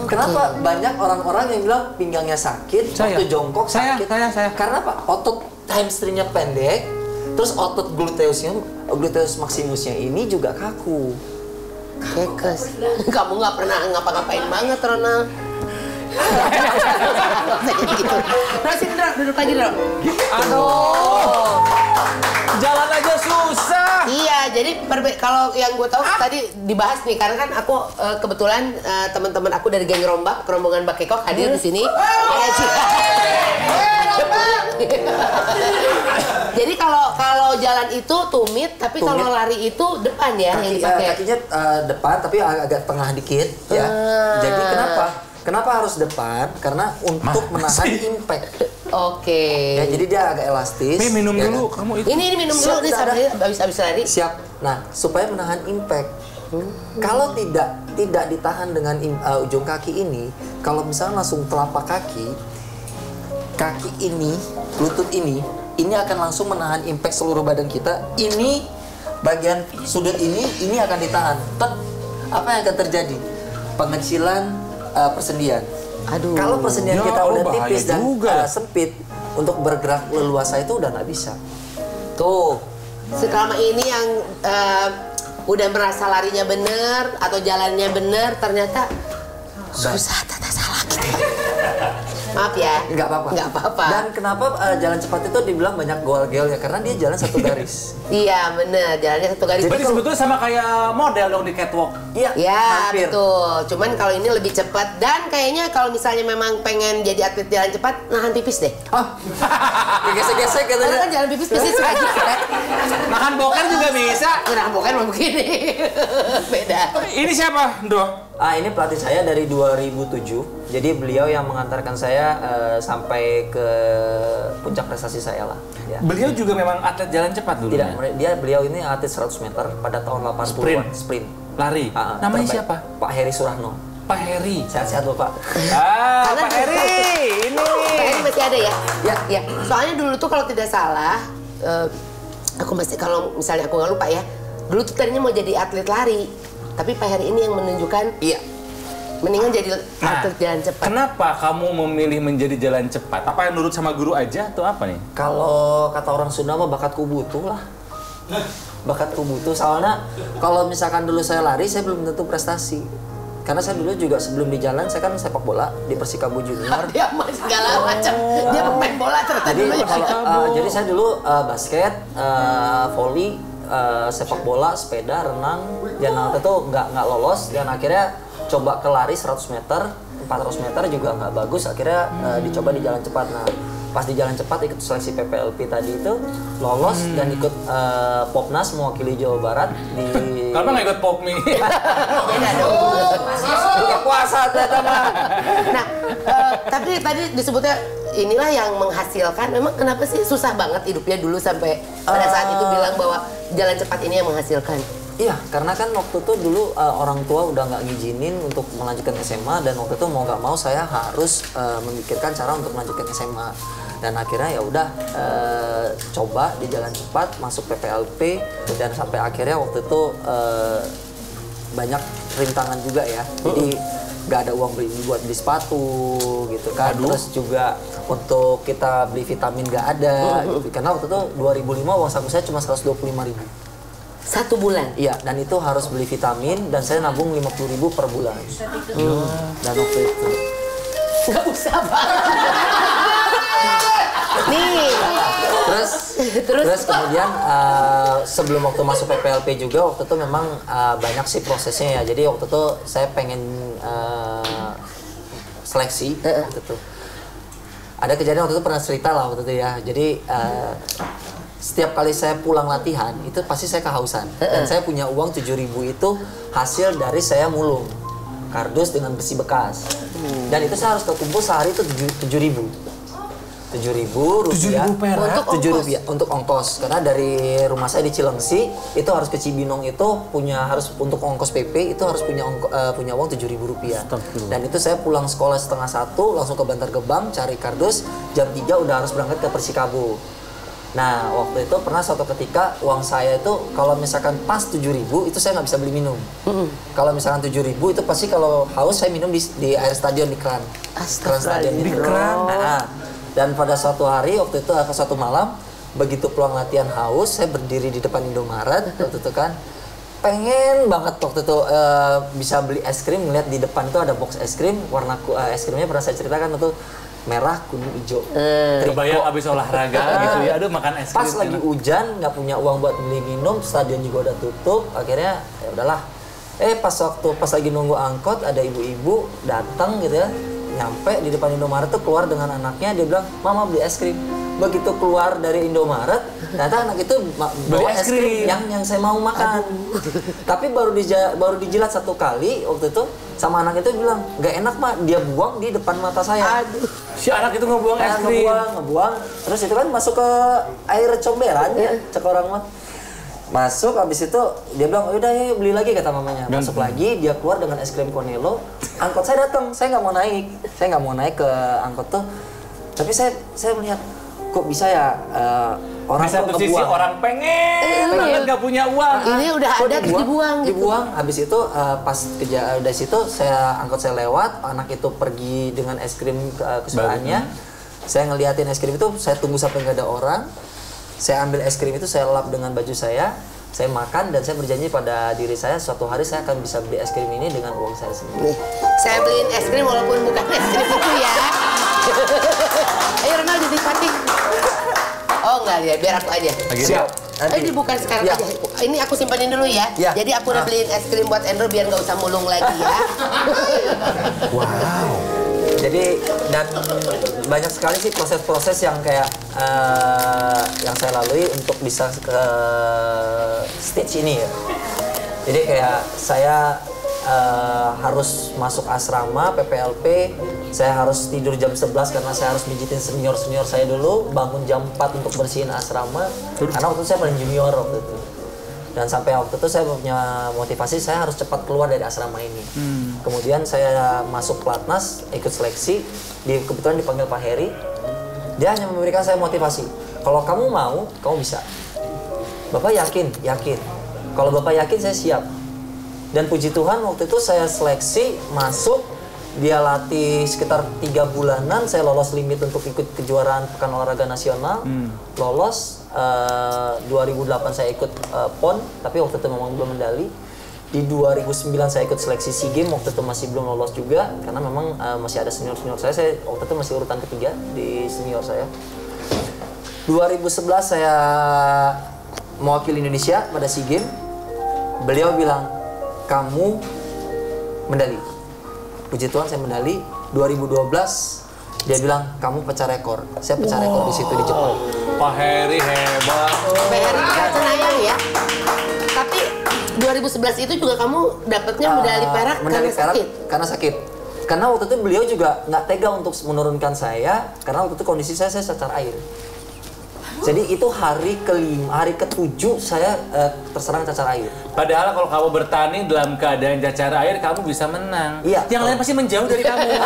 Kenapa banyak orang-orang yang bilang pinggangnya sakit, Saya. waktu jongkok Saya. sakit? Saya. Karena apa? Otot hamstringnya pendek, terus otot gluteus maximusnya ini juga kaku. Kekes. Kamu nggak pernah ngapa-ngapain banget, Ronald. Gitu. Terus sini, Dro. Duduk lagi, Dro. Aduh. Jalan aja susah. Iya, jadi kalau yang gue tahu tadi dibahas nih, karena kan aku kebetulan teman-teman aku dari geng rombongan Bakekok hadir di sini. Ya, Ci. Jadi kalau jalan itu tumit, tapi kalau lari itu depan ya yang dipakai. Kakinya depan tapi agak tengah dikit ya. Jadi kenapa harus depan? Karena untuk menahan impact. Oke. Ya, jadi dia agak elastis. Minum ya dulu, kan? kamu itu. Ini minum dulu Siap, nih udah ada. sampai habis lari. Siap. Nah, supaya menahan impact. Kalau tidak ditahan dengan ujung kaki ini, kalau misalnya langsung telapak kaki ini, lutut ini akan langsung menahan impact seluruh badan kita. Ini bagian sudut ini akan ditahan. Tet, apa yang akan terjadi? Pengecilan persendian. Aduh. Kalau persendian Ya kita Allah, udah bahaya tipis dan juga. sempit, untuk bergerak leluasa itu udah nggak bisa. Tuh. Selama ini yang udah merasa larinya bener atau jalannya bener, ternyata susah tata salah gitu. Maaf ya. Nggak apa-apa. Nggak apa-apa. Dan kenapa jalan cepat itu dibilang banyak goal-goalnya? Karena dia jalan satu garis. Iya bener, jalannya satu garis. Berarti sebetulnya sama kayak model dong di catwalk. Iya, Ya hampir. betul. Cuman kalau ini lebih cepat dan kayaknya kalau misalnya memang pengen jadi atlet jalan cepat, nahan pipis deh. Ah, gesek-gesek Karena katanya. kan jalan pipis pasti suka gitu kan. Nahan boker juga bisa. Nah bukan mau begini. Beda. Ini siapa, Ndo? Ini pelatih saya dari 2007. Jadi beliau yang mengantarkan saya sampai ke puncak prestasi saya lah. Ya. Beliau juga memang atlet jalan cepat dulu. Tidak, beliau ini atlet 100 meter pada tahun 80-an. Sprint. Lari. Namanya Terbaik. siapa? Pak Heri Surahno. Pak Heri. Sehat-sehat Bapak. Ah, Karena Pak Heri. Ini. Kayaknya masih ada ya? Ya. Ya. Soalnya dulu tuh kalau tidak salah, aku masih kalau misalnya aku nggak lupa ya, dulu tuh tadinya mau jadi atlet lari, tapi Pak Heri ini yang menunjukkan, Iya. mendingan jadi Nah, atlet jalan cepat. kenapa kamu memilih menjadi jalan cepat? Apa yang nurut sama guru aja atau apa nih? Kalau kata orang Sunda mah bakatku butuh lah. Bakatku butuh. Soalnya kalau misalkan dulu saya lari, saya belum tentu prestasi. Karena saya dulu juga sebelum di jalan, saya kan sepak bola di Persikabo Junior. Dia mah segala macam. Dia pemain bola ternyata Jadi, dulu ya. jadi saya dulu basket, volley, sepak bola, sepeda, renang. Dan waktu itu nggak lolos. Dan akhirnya coba ke lari 100 meter, 400 meter juga nggak bagus. Akhirnya dicoba di jalan cepat. Nah, pas di jalan cepat ikut seleksi PPLP tadi itu lolos dan ikut Popnas mewakili Jawa Barat di. Kenapa nggak ikut Pop Me? Beda dong. Buka puasa ternyata mah. Nah, tapi tadi disebutnya inilah yang menghasilkan. Memang kenapa sih susah banget hidupnya dulu sampai pada saat itu bilang bahwa jalan cepat ini yang menghasilkan? Iya, karena kan waktu itu dulu orang tua udah nggak ngizinin untuk melanjutkan SMA dan waktu itu mau nggak mau saya harus memikirkan cara untuk melanjutkan SMA dan akhirnya ya udah coba di jalan cepat masuk PPLP dan sampai akhirnya waktu itu banyak rintangan juga ya, jadi nggak ada uang buat beli sepatu gitu kan. Terus juga untuk kita beli vitamin nggak ada gitu. Karena waktu itu 2005 uang saku saya cuma 125.000. 1 bulan? Iya, dan itu harus beli vitamin dan saya nabung 50.000 per bulan. Dan waktu itu Nggak usah, Pak. Nih. Terus kemudian sebelum waktu masuk PPLP juga waktu itu memang banyak sih prosesnya ya. Jadi waktu itu saya pengen seleksi waktu itu. Ada kejadian waktu itu pernah cerita lah waktu itu ya. Jadi setiap kali saya pulang latihan itu pasti saya kehausan. Dan saya punya uang 7.000 itu hasil dari saya mulung kardus dengan besi bekas. Dan itu saya harus kekumpul sehari itu 7.000. 7.000 rupiah. 7.000 perak? 7 rupiah untuk ongkos. Karena dari rumah saya di Cilengsi itu harus ke Cibinong itu harus untuk ongkos PP itu harus punya uang 7.000 rupiah. Dan itu saya pulang sekolah setengah 1 langsung ke Bantar Gebang cari kardus, jam 3 udah harus berangkat ke Persikabo. Nah, waktu itu pernah suatu ketika uang saya itu kalau misalkan pas 7.000 itu saya nggak bisa beli minum. Kalau misalkan 7.000 itu pasti kalau haus saya minum di air stadion di kran. Kran stadion Di kran? Nah, dan pada suatu hari waktu itu suatu malam begitu pulang latihan haus saya berdiri di depan Indomaret waktu itu kan pengen banget waktu itu bisa beli es krim, ngeliat di depan itu ada box es krim warna es krimnya pernah saya ceritakan itu merah, kuning, hijau. Kebayang abis olahraga gitu ya, aduh makan es krim. Pas lagi hujan, nggak punya uang buat beli minum, stadion juga udah tutup. Akhirnya ya udahlah. Pas lagi nunggu angkot, ada ibu-ibu datang gitu ya, nyampe di depan Indomaret tuh keluar dengan anaknya, dia bilang, "Mama beli es krim." Begitu keluar dari Indomaret, ternyata anak itu bawa es krim yang saya mau makan. Tapi baru dijilat 1 kali waktu itu sama anak itu bilang, "Gak enak, Mak." Dia buang di depan mata saya. Si anak itu ngebuang es krim. Ngebuang. Terus itu kan masuk ke air comberan ya, cek orang mah. Masuk, habis itu dia bilang, "Udah ya beli lagi," kata mamanya. Masuk lagi, dia keluar dengan es krim Konelo. Angkot saya datang, saya nggak mau naik ke angkot tuh. Tapi saya melihat, kok bisa ya orang Di satu kok sisi ngebuang. orang pengen banget gak punya uang. Ini udah Kok ada terus dibuang gitu. Dibuang. Habis itu pas dari situ angkot saya lewat, anak itu pergi dengan es krim kesukaannya. Saya ngeliatin es krim itu, saya tunggu sampai nggak ada orang. Saya ambil es krim itu, saya lap dengan baju saya makan dan saya berjanji pada diri saya suatu hari saya akan bisa beli es krim ini dengan uang saya sendiri. Saya beliin es krim walaupun bukan es krim itu ya. Ayo Ronald dipatik. Oh enggak ya, biar aku aja. Siap. Ini bukan sekarang Ya. aja. Ini aku simpanin dulu ya. Ya. Jadi aku udah beliin es krim buat Andrew biar nggak usah mulung lagi ya. Wow. Jadi dan banyak sekali sih proses-proses yang kayak yang saya lalui untuk bisa ke stage ini ya. Jadi kayak saya harus masuk asrama PPLP, saya harus tidur jam 11 karena saya harus mijitin senior-senior saya dulu, bangun jam 4 untuk bersihin asrama. Karena waktu itu saya paling junior waktu itu. Dan sampai waktu itu saya punya motivasi saya harus cepat keluar dari asrama ini. Kemudian saya masuk pelatnas, ikut seleksi, kebetulan dipanggil Pak Heri. Dia hanya memberikan saya motivasi. Kalau kamu mau, kamu bisa. Bapak yakin? Yakin. Kalau Bapak yakin, saya siap. Dan puji Tuhan waktu itu saya seleksi, masuk, dia latih sekitar 3 bulanan, saya lolos limit untuk ikut kejuaraan Pekan Olahraga Nasional. Lolos, 2008 saya ikut PON, tapi waktu itu memang belum medali. Di 2009 saya ikut seleksi SEA Games, waktu itu masih belum lolos juga, karena memang masih ada senior-senior saya waktu itu masih urutan ketiga di senior saya. 2011 saya mewakili Indonesia pada SEA Games, beliau bilang, "Kamu medali." Puji Tuhan saya medali. 2012 dia bilang kamu pecah rekor. Saya pecah rekor di situ di Jepang. Pak Heri hebat. PR kan Senayan ya. Tapi 2011 itu juga kamu dapatnya medali perak Medali karena perak sakit. karena sakit. Karena waktu itu beliau juga nggak tega untuk menurunkan saya karena waktu itu kondisi saya cacar air. Jadi itu hari ke-7 saya terserang cacar air. Padahal kalau kamu bertani dalam keadaan cacar air, kamu bisa menang. Iya. Yang lain pasti menjauh dari kamu.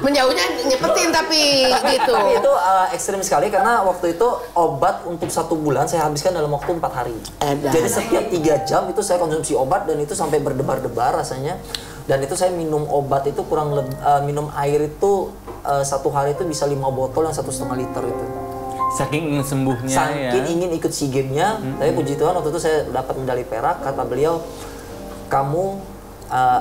Menjauhnya nyepetin tapi gitu. Tapi itu ekstrim sekali karena waktu itu obat untuk 1 bulan saya habiskan dalam waktu 4 hari. Jadi setiap 3 jam itu saya konsumsi obat dan itu sampai berdebar-debar rasanya. Dan itu saya minum obat itu minum air itu 1 hari itu bisa 5 botol yang 1,5 liter itu. Saking ingin sembuhnya ya. Saking ingin ikut SEA Games-nya, tapi puji Tuhan waktu itu saya dapat medali perak. Kata beliau, kamu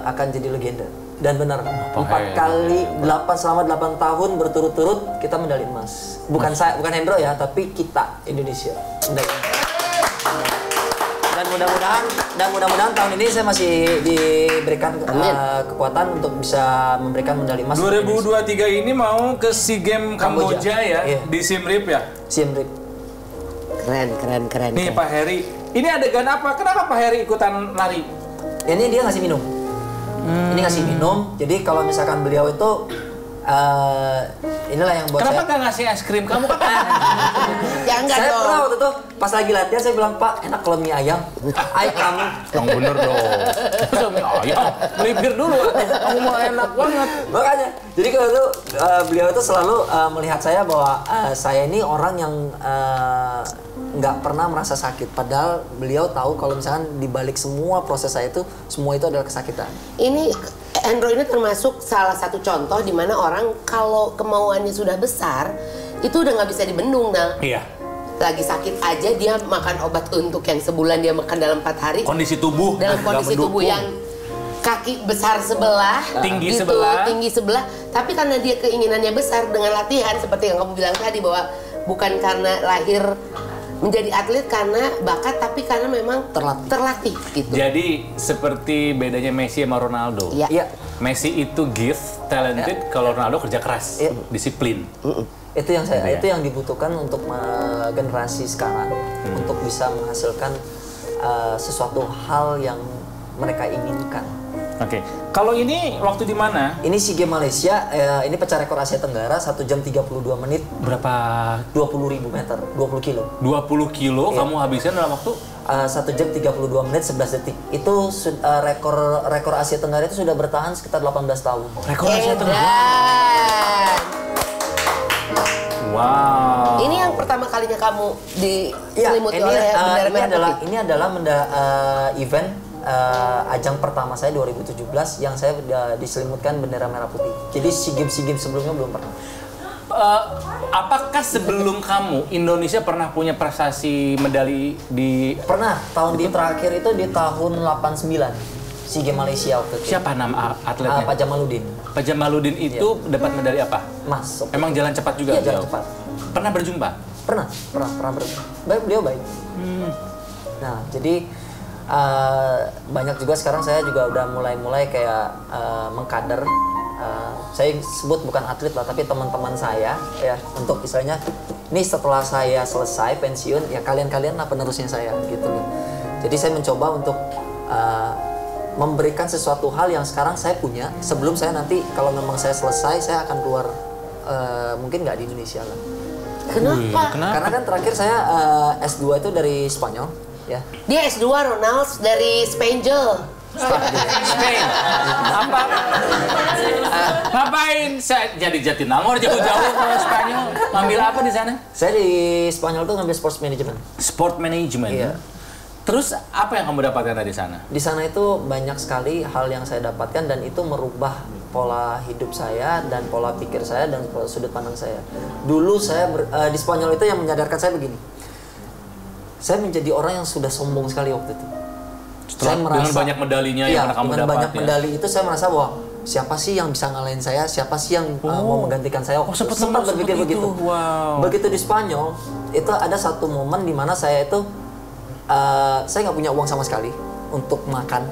akan jadi legenda. Dan benar, 4 kali 8 selama 8 tahun berturut-turut kita medali emas. Bukan saya, bukan Hendro ya, tapi kita Indonesia. Medali emas. Dan mudah-mudahan tahun ini saya masih diberikan kekuatan untuk bisa memberikan medali emas. 2023 ini mau ke SEA Games Kamboja ya, iya. di Siem Reap ya. Siem Reap. Keren. Nih Pak Heri, ini adegan apa? Kenapa Pak Heri ikutan lari? Ini dia ngasih minum. Ini ngasih minum. Jadi kalau misalkan beliau itu inilah yang buat Kenapa saya. nggak ngasih es krim? Kamu kan Ya enggak Saya dong. pernah waktu itu pas lagi latihan saya bilang, Pak enak kalau mie ayam. Ayo kamu. yang bener dong. Masa mie ayam? Melipir dulu. Kamu mau enak banget. Makanya. Jadi kalau itu beliau itu selalu melihat saya bahwa saya ini orang yang nggak pernah merasa sakit. Padahal beliau tahu kalau misalkan dibalik semua proses saya itu semua itu adalah kesakitan. Ini Hendro ini termasuk salah satu contoh di mana orang kalau kemauannya sudah besar itu udah nggak bisa dibendung, Nang. Iya. Lagi sakit aja dia makan obat untuk yang sebulan dia makan dalam 4 hari. Kondisi tubuh Dalam nggak kondisi tubuh mendukung. yang kaki besar sebelah, Tinggi gitu, sebelah. tinggi sebelah. Tapi karena dia keinginannya besar dengan latihan seperti yang kamu bilang tadi bahwa bukan karena lahir menjadi atlet karena bakat, tapi karena memang terlatih gitu. Jadi seperti bedanya Messi sama Ronaldo. Iya. Iya. Messi itu gift, talented, kalau Ronaldo kerja keras, Iya. disiplin. Itu yang saya, Gitu ya? itu yang dibutuhkan untuk generasi sekarang untuk bisa menghasilkan sesuatu hal yang mereka inginkan. Oke. Kalau ini waktu di mana? Ini SEA Games Malaysia, ini pecah rekor Asia Tenggara 1 jam 32 menit, Berapa? 20.000 meter, 20 kilo. 20 kilo Iya. kamu habiskan dalam waktu? 1 jam 32 menit 11 detik. Itu rekor Asia Tenggara itu sudah bertahan sekitar 18 tahun. Rekor Asia Tenggara. Edan. Wow. Ini yang pertama kalinya kamu diselimuti ini, oleh bendera merah putih. ini adalah event ajang pertama saya 2017 yang saya diselimutkan bendera merah putih. Jadi SEA Games sebelumnya belum pernah. Apakah sebelum kamu Indonesia pernah punya prestasi medali di Pernah, tahun terakhir itu di tahun 89 SEA Games Malaysia waktu itu. siapa nama atletnya? Pak Jamaludin. Pak Jamaludin itu dapat medali apa? Mas. Emang jalan cepat juga? Iya, jalan beliau? cepat. Pernah berjumpa? Pernah baik, beliau baik. Nah, jadi banyak juga sekarang saya juga udah mulai kayak mengkader. Saya sebut bukan atlet lah, tapi teman-teman saya ya untuk istilahnya ini setelah saya selesai pensiun ya kalian lah penerusnya saya gitu. Jadi saya mencoba untuk memberikan sesuatu hal yang sekarang saya punya sebelum saya nanti kalau memang saya selesai saya akan keluar mungkin nggak di Indonesia lah. Kenapa? Karena kan terakhir saya S2 itu dari Spanyol ya. Dia S2 Ronald dari Spanyol. Spain. Apa? Ngapain? Saya jadi Jatinangor jauh-jauh ke Spanyol. Ngambil apa di sana? Saya di Spanyol tuh ngambil sports management. Sport management. Iya. Terus apa yang kamu dapatkan di sana? Di sana itu banyak sekali hal yang saya dapatkan dan itu merubah pola hidup saya dan pola pikir saya dan pola sudut pandang saya. Dulu saya di Spanyol itu yang menyadarkan saya begini. Saya menjadi orang yang sudah sombong sekali waktu itu. Dengan banyak medalinya yang pernah kamu dengan dapat. banyak medali itu saya merasa bahwa siapa sih yang bisa ngalahin saya, siapa sih yang mau menggantikan saya. Sempat berpikir begitu. Wow. Begitu di Spanyol itu ada satu momen di mana saya itu saya nggak punya uang sama sekali untuk makan.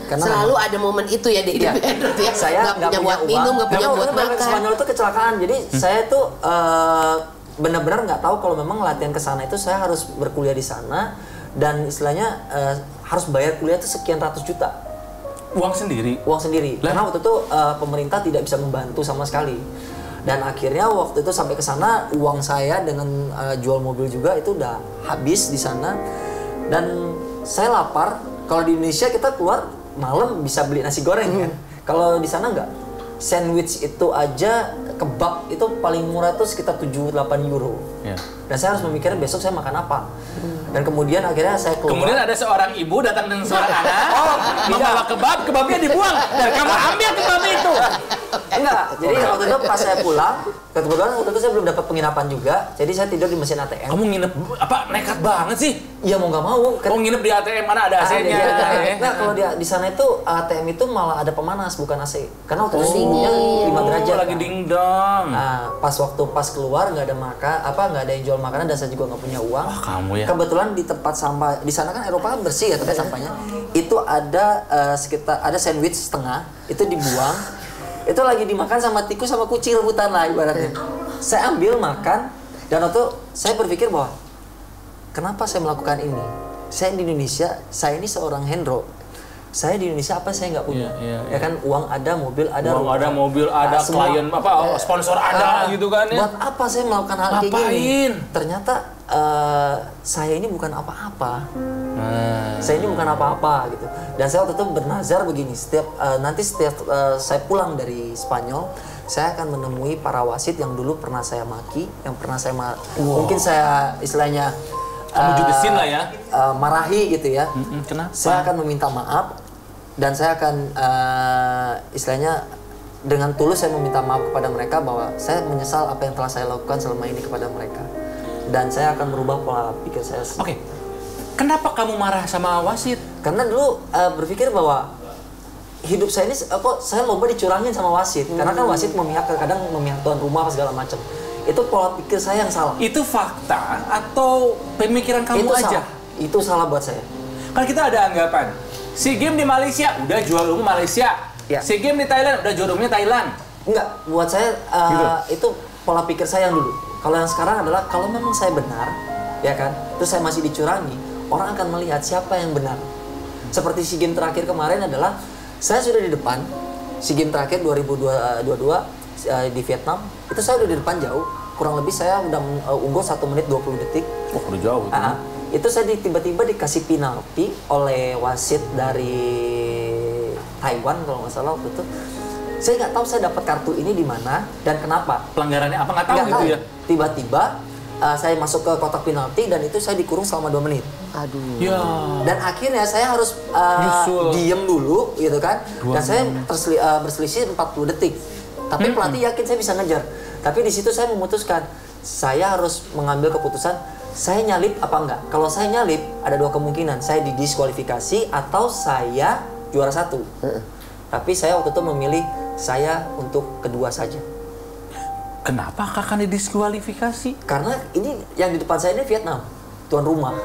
Karena Selalu ada momen itu ya di hidup Hendro ya. saya nggak punya buat minum, nggak punya buat makan. Spanyol itu kecelakaan. Jadi saya tuh benar-benar nggak tahu kalau memang latihan ke sana itu saya harus berkuliah di sana dan istilahnya harus bayar kuliah itu sekian ratus juta. Uang sendiri? Uang sendiri. Lah? Karena waktu itu pemerintah tidak bisa membantu sama sekali. Dan akhirnya waktu itu sampai ke sana uang saya dengan jual mobil juga itu udah habis di sana. Dan saya lapar. Kalau di Indonesia kita keluar malam bisa beli nasi goreng kan. Kalau di sana enggak. Sandwich itu aja kebab itu paling murah tuh sekitar 7-8 euro. Ya. Dan saya harus memikirkan besok saya makan apa. Dan kemudian akhirnya saya keluar. Kemudian ada seorang ibu datang dengan seorang anak, membawa kebabnya dibuang dan kamu ambil kebab itu. Enggak, jadi waktu itu pas saya pulang, kebetulan waktu itu saya belum dapat penginapan juga, jadi saya tidur di mesin ATM. Kamu nginep apa nekat banget sih? Iya mau nggak mau. Kamu nginep di ATM mana ada AC-nya? Nah kalau di sana itu ATM itu malah ada pemanas bukan AC, karena waktu itu suhunya 5 derajat. Lagi dingdong. Nah pas keluar nggak ada nggak ada yang jual makanan dan saya juga nggak punya uang. Wah kamu ya. Kebetulan di tempat sampah di sana kan Eropa kan bersih ya tempat sampahnya. Itu ada sekitar ada sandwich setengah itu dibuang. Itu lagi dimakan sama tikus sama kucing rebutan lah ibaratnya. Saya ambil makan dan waktu saya berpikir bahwa kenapa saya melakukan ini? Saya di Indonesia, saya ini seorang Hendro. Saya di Indonesia apa saya nggak punya? Ya kan uang ada, mobil ada, uang ada, mobil ada, klien sponsor ada gitu kan ya. Buat apa saya melakukan hal kayak gini? Ternyata saya ini bukan apa-apa. Saya ini bukan apa-apa gitu. Dan saya waktu itu bernazar begini, setiap saya pulang dari Spanyol, saya akan menemui para wasit yang dulu pernah saya maki, yang pernah saya mungkin saya istilahnya kamu judesin lah ya. Marahi gitu ya. Kenapa? Saya akan meminta maaf dan saya akan istilahnya dengan tulus saya meminta maaf kepada mereka bahwa saya menyesal apa yang telah saya lakukan selama ini kepada mereka. Dan saya akan merubah pola pikir saya. Oke. Kenapa kamu marah sama wasit? Karena dulu berpikir bahwa hidup saya ini kok saya lomba dicurangin sama wasit. Karena kan wasit kadang memihak tuan rumah segala macam. Itu pola pikir saya yang salah. Itu fakta atau pemikiran kamu itu aja? Salah. Itu salah buat saya. Kan kita ada anggapan, SEA Games di Malaysia udah jual umum Malaysia. Ya. SEA Games di Thailand udah jual umumnya Thailand. Enggak, buat saya itu pola pikir saya yang dulu. Kalau yang sekarang adalah kalau memang saya benar, ya kan, terus saya masih dicurangi, orang akan melihat siapa yang benar. Seperti SEA Games terakhir kemarin adalah saya sudah di depan. SEA Games terakhir 2022 di Vietnam, itu saya udah di depan jauh. Kurang lebih saya udah unggul 1 menit 20 detik. Oh, udah jauh itu. Itu saya tiba-tiba dikasih penalti oleh wasit dari Taiwan kalau nggak salah waktu itu. Saya nggak tahu saya dapat kartu ini di mana dan kenapa. Pelanggarannya apa nggak tahu gitu ya? Tiba-tiba saya masuk ke kotak penalti dan itu saya dikurung selama 2 menit. Aduh. Ya. Dan akhirnya saya harus diem dulu gitu kan. Dan saya berselisih 40 detik. Tapi pelatih yakin saya bisa ngejar. Tapi di situ saya memutuskan saya harus mengambil keputusan saya nyalip apa enggak. Kalau saya nyalip ada 2 kemungkinan. Saya didiskualifikasi atau saya juara 1. Tapi saya waktu itu memilih saya untuk kedua saja. Kenapa akan didiskualifikasi? Karena ini yang di depan saya ini Vietnam, tuan rumah.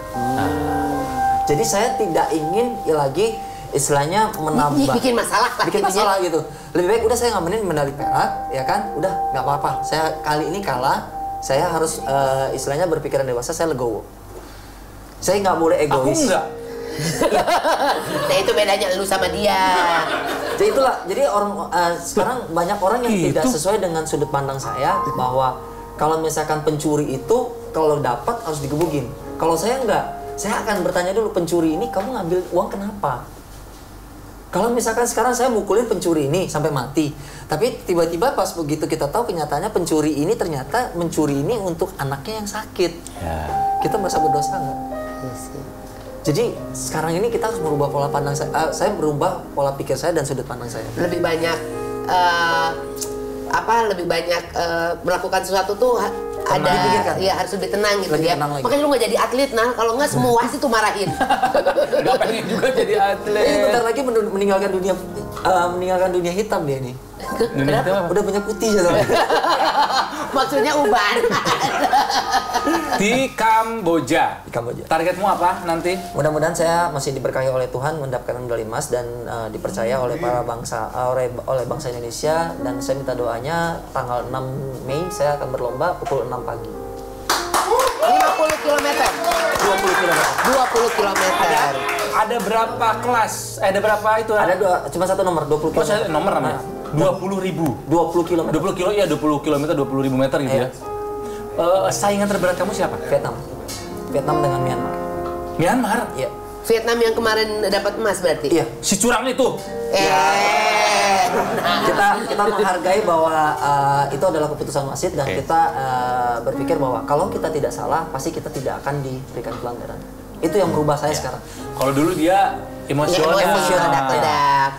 Jadi saya tidak ingin lagi istilahnya menambah. Bikin masalah lah. Bikin masalah gitu. Lebih baik udah saya ngamenin medali perak, ya kan? Udah nggak apa-apa. Saya kali ini kalah. Saya harus istilahnya berpikiran dewasa. Saya legowo. Saya nggak boleh egois. Aku enggak. Nah itu bedanya lu sama dia. Jadi itulah, jadi sekarang banyak orang yang tidak sesuai dengan sudut pandang saya bahwa kalau misalkan pencuri itu kalau dapat harus digebukin. Kalau saya enggak, saya akan bertanya dulu pencuri ini kamu ngambil uang kenapa? Kalau misalkan sekarang saya mukulin pencuri ini sampai mati, tapi tiba-tiba pas begitu kita tahu kenyataannya pencuri ini ternyata mencuri ini untuk anaknya yang sakit, kita merasa berdosa nggak? Jadi sekarang ini kita harus merubah pola pandang saya berubah pola pikir saya dan sudut pandang saya. Lebih banyak melakukan sesuatu tuh ya harus lebih tenang gitu lebih ya. Tenang lagi. Makanya lu nggak jadi atlet kalau nggak semua wasit tuh marahin. Gak pengen juga jadi atlet. Ini bentar lagi meninggalkan dunia hitam dia ini. Kenapa? Udah punya putih ya. Maksudnya uban. Di Kamboja. Di Kamboja. Targetmu apa nanti? Mudah-mudahan saya masih diberkahi oleh Tuhan mendapatkan medali emas dan dipercaya oleh para bangsa oleh bangsa Indonesia, dan saya minta doanya tanggal 6 Mei saya akan berlomba pukul 6 pagi. 50 km. 20 km. 20 km. Ada berapa kelas? Ada berapa itu? Cuma satu nomor 20 km. Oh, saya nomor namanya. 20.000. 20 km. 20 kilo, ya 20 km, 20.000 meter gitu ya. Saingan terberat kamu siapa? Vietnam dengan Myanmar. Myanmar? Iya. Vietnam yang kemarin dapat emas berarti? Iya. Si curang itu. Kita menghargai bahwa itu adalah keputusan wasit dan kita berpikir bahwa kalau kita tidak salah pasti kita tidak akan diberikan pelanggaran. Itu yang merubah saya sekarang. Kalau dulu dia emosional. Emosional.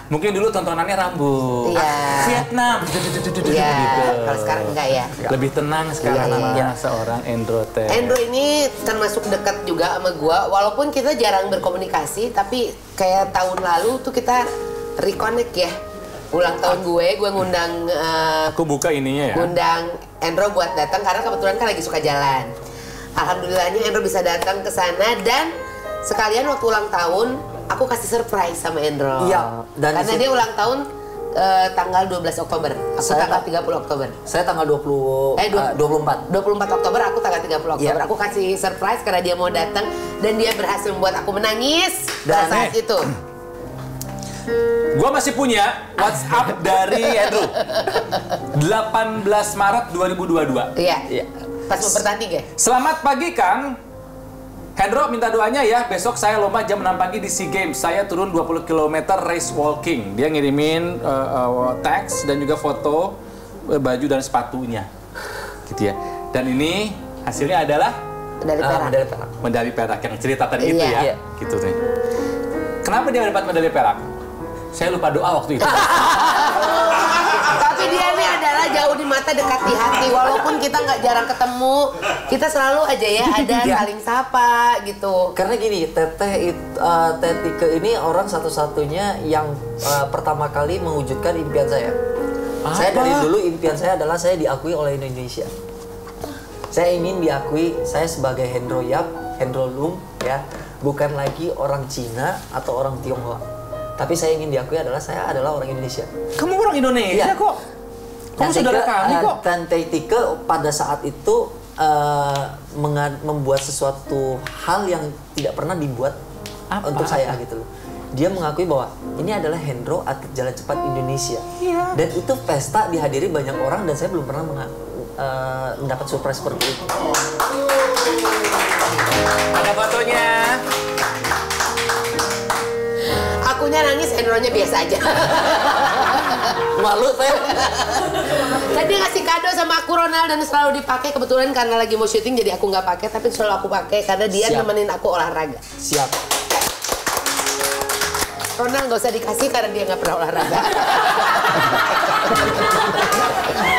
Mungkin dulu tontonannya rambut. Iya. Vietnam. Iya, Gitu. kalau sekarang enggak ya. Lebih tenang sekarang Iya, sama iya. seorang Endro teh. Endro ini termasuk dekat juga sama gua, walaupun kita jarang berkomunikasi, tapi kayak tahun lalu tuh kita reconnect ya. Ulang tahun gue ngundang Aku buka ininya ya. ngundang Endro buat datang karena kebetulan kan lagi suka jalan. Alhamdulillahnya Endro bisa datang ke sana dan sekalian waktu ulang tahun aku kasih surprise sama Endro. Iya, dan karena dia ulang tahun tanggal 12 Oktober. Aku Saya tanggal 30 Oktober. Saya tanggal 24. 24 Oktober, aku tanggal 30 Oktober. Iya. Aku kasih surprise karena dia mau datang dan dia berhasil membuat aku menangis pada Dan saat itu. Gua masih punya WhatsApp dari Endro. 18 Maret 2022. Iya. Iya. Pas mau bertanding ya? Selamat pagi Kang. Hendro minta doanya ya, besok saya lomba jam 6 pagi di SEA Games. Saya turun 20 km race walking. Dia ngirimin teks dan juga foto baju dan sepatunya. Gitu ya. Dan ini hasilnya adalah Medali perak. Medali perak. medali perak yang cerita tadi itu Iya. ya. Gitu tuh. Kenapa dia dapat medali perak? Saya lupa doa waktu itu. Tapi dia ini adalah jauh di mata dekat di hati. Walaupun kita nggak jarang ketemu, kita selalu aja ya ada Iya. saling sapa gitu. Karena gini, Teteh Tike ini orang satu-satunya yang pertama kali mewujudkan impian saya. Saya dari dulu impian saya adalah saya diakui oleh Indonesia. Saya ingin diakui saya sebagai Hendro Yap, Hendro Lum ya, bukan lagi orang Cina atau orang Tionghoa. Tapi saya ingin diakui adalah saya adalah orang Indonesia. Kamu orang Indonesia Iya. kok. Kamu saudara kami kok. Tante Tike pada saat itu membuat sesuatu hal yang tidak pernah dibuat untuk saya gitu loh. Dia mengakui bahwa ini adalah Hendro atlet jalan cepat Indonesia. Iya. Dan itu pesta dihadiri banyak orang dan saya belum pernah mendapat surprise seperti itu. Ada fotonya. Akunya nangis, Endro-nya biasa aja. Malu saya. Kan dia ngasih kado sama aku Ronald dan selalu dipakai. Kebetulan karena lagi mau syuting jadi aku nggak pakai, tapi selalu aku pakai karena dia Siap. nemenin aku olahraga. Siap. Ronald nggak usah dikasih karena dia nggak pernah olahraga.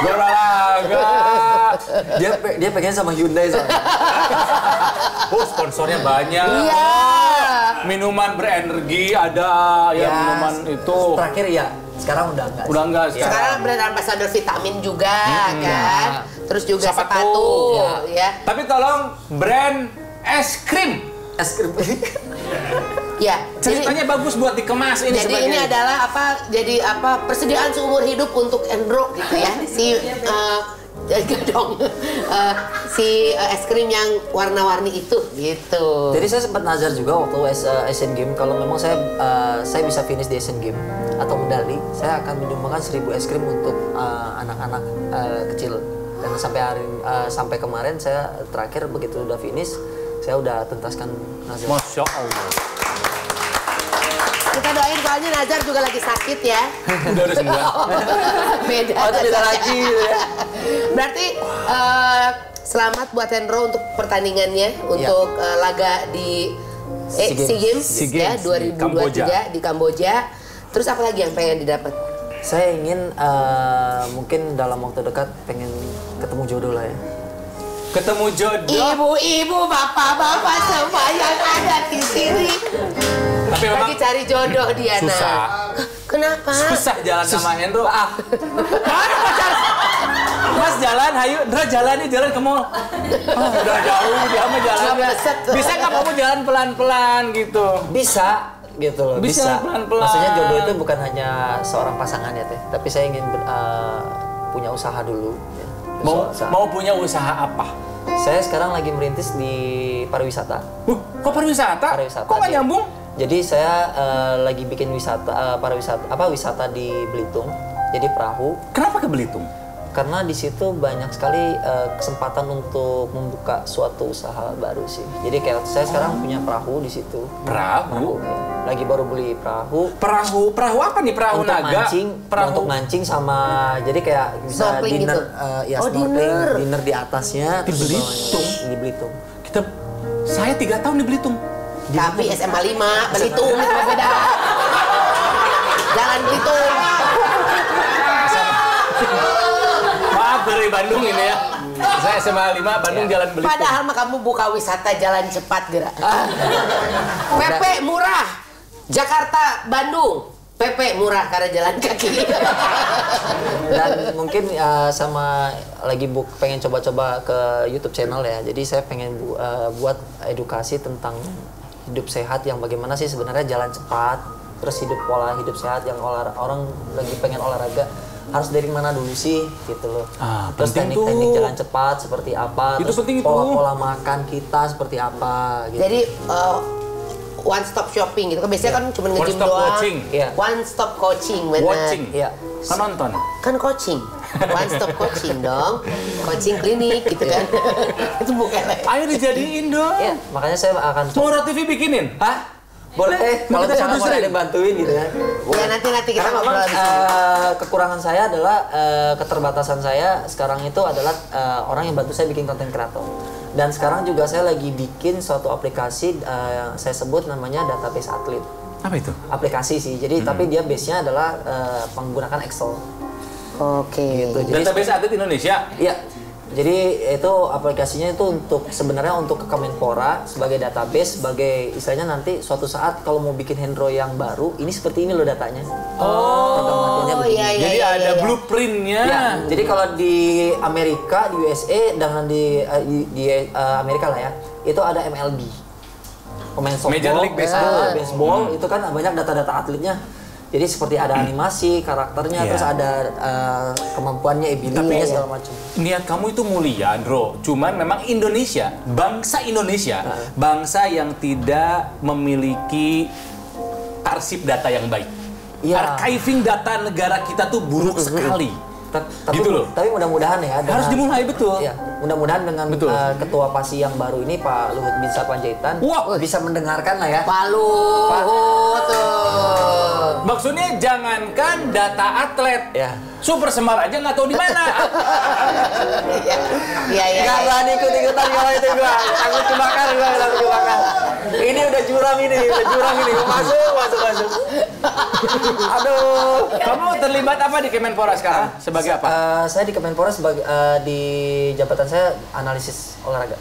Berolahraga. Dia pengen sama Hyundai soalnya. Oh, sponsornya banyak. Iya. Minuman berenergi ada ya, Ya, minuman itu. Terakhir ya, sekarang udah enggak. Udah enggak sekarang. Sekarang brand ambassador vitamin juga kan. Terus juga Sepatu. sepatu ya. Tapi tolong brand es krim. Es krim. Ya. Ceritanya bagus buat dikemas ini Jadi sebagai ini adalah persediaan seumur hidup untuk Endro gitu ya. Si es krim yang warna-warni itu gitu. Jadi saya sempat nazar juga waktu Asian Games, kalau memang saya bisa finish di Asian Games atau medali, saya akan menyumbangkan 1000 es krim untuk anak-anak kecil. Dan sampai kemarin saya terakhir begitu udah finish, saya udah tuntaskan nazar. Masya Allah. Kita doain soalnya Nazar juga lagi sakit ya. Udah sembuh. Beda. Oh, itu beda lagi gitu ya. Berarti selamat buat Endro untuk pertandingannya untuk laga di SEA Games. SEA Games SEA ya Games di 2023 di Kamboja. Terus apa lagi yang pengen didapat? Saya ingin mungkin dalam waktu dekat pengen ketemu jodoh lah ya. Ketemu jodoh. Ibu-ibu, bapak-bapak semua yang ada di sini. Tapi memang Lagi cari jodoh dia susah. Kenapa? susah jalan sama Hendro. Mana pacar? Mas jalan, hayu, Ndra jalan nih, jalan ke mall. Udah jauh, dia mah jalan. Beset. Bisa nggak kamu jalan pelan-pelan gitu? Bisa gitu loh, Bisa, pelan-pelan. Maksudnya jodoh itu bukan hanya seorang pasangan ya Teh, tapi saya ingin punya usaha dulu ya. Mau punya usaha apa? Saya sekarang lagi merintis di pariwisata. Kok pariwisata? Pariwisata. Kok nggak Jadi- nyambung? Jadi saya lagi bikin wisata di Belitung. Jadi perahu. Kenapa ke Belitung? Karena di situ banyak sekali kesempatan untuk membuka suatu usaha baru sih. Jadi kayak saya sekarang punya perahu di situ. Perahu? Ya. Lagi baru beli perahu. Perahu apa nih? Perahu Untuk naga? mancing, untuk mancing sama jadi kayak bisa Snorkeling dinner, gitu? ya Oh, snorkeling, dinner di atasnya. Di terus Belitung? Di Belitung. Saya 3 tahun di Belitung. Tapi SMA 5, Belitung itu beda. Jalan Belitung. Maaf dari Bandung ini ya. Saya SMA 5 Bandung Jalan Belitung. Padahal mah kamu buka wisata jalan cepat gerak. PP murah. Jakarta, Bandung. PP murah karena jalan kaki. Dan mungkin sama lagi pengen coba-coba ke YouTube channel ya. Jadi saya pengen buat edukasi tentang hidup sehat yang bagaimana sih sebenarnya jalan cepat, terus pola hidup sehat yang orang lagi pengen olahraga harus dari mana dulu sih gitu loh. Terus teknik-teknik jalan cepat seperti apa, itu terus penting pola makan kita seperti apa gitu. Jadi one stop shopping gitu kan biasanya kan cuma nge-gym stop doang. watching. One stop coaching benar. Watching. Iya. Kan nonton. Kan coaching. One stop coaching dong. Coaching klinik gitu kan. Itu bukan. Ayo dijadiin dong. Iya, makanya saya akan Moro TV bikinin. Hah? Boleh, kalau kita misalnya mau produserin. ada yang bantuin gitu kan. Ya nanti kita Karena memang ngobrol di sini. kekurangan saya adalah keterbatasan saya sekarang itu adalah orang yang bantu saya bikin konten kreator. Dan sekarang juga saya lagi bikin suatu aplikasi yang saya sebut namanya database atlet. Apa itu? Aplikasi sih. Jadi tapi dia base-nya adalah menggunakan Excel. Oke. Gitu. Jadi Database atlet Indonesia. iya. Jadi itu aplikasinya itu sebenarnya untuk ke Kemenpora sebagai database, sebagai istilahnya nanti suatu saat kalau mau bikin Hendro yang baru, ini seperti ini loh datanya. Oh iya iya. Jadi iya, ada iya. blueprintnya. Ya, jadi kalau di Amerika, di USA, dan di Amerika lah ya, itu ada MLB. Pemain softball, Major League Baseball. baseball itu kan banyak data-data atletnya. Jadi seperti ada animasi, karakternya, Iya. terus ada kemampuannya, ability-nya segala macam. Niat kamu itu mulia, Andro. Cuman memang Indonesia, bangsa Indonesia, bangsa yang tidak memiliki arsip data yang baik. Iya. Archiving data negara kita tuh buruk sekali. Tapi Gitu loh. tapi mudah-mudahan ya Harus dimulai, betul. Iya, mudah-mudahan dengan Betul. ketua PASI yang baru ini Pak Luhut Binsar Panjaitan Wah. bisa mendengarkan lah ya. Palu tuh. Maksudnya jangankan data atlet, Ya. Super Semar aja nggak tahu di mana. Iya iya. Gak berani ikut-ikutan kalau itu gua. Takut kebakar gua, takut kebakar. Ini udah jurang ini. Masuk. Aduh. Kamu terlibat apa di Kemenpora sekarang? Sebagai apa? Saya di Kemenpora sebagai di jabatan saya analisis olahraga.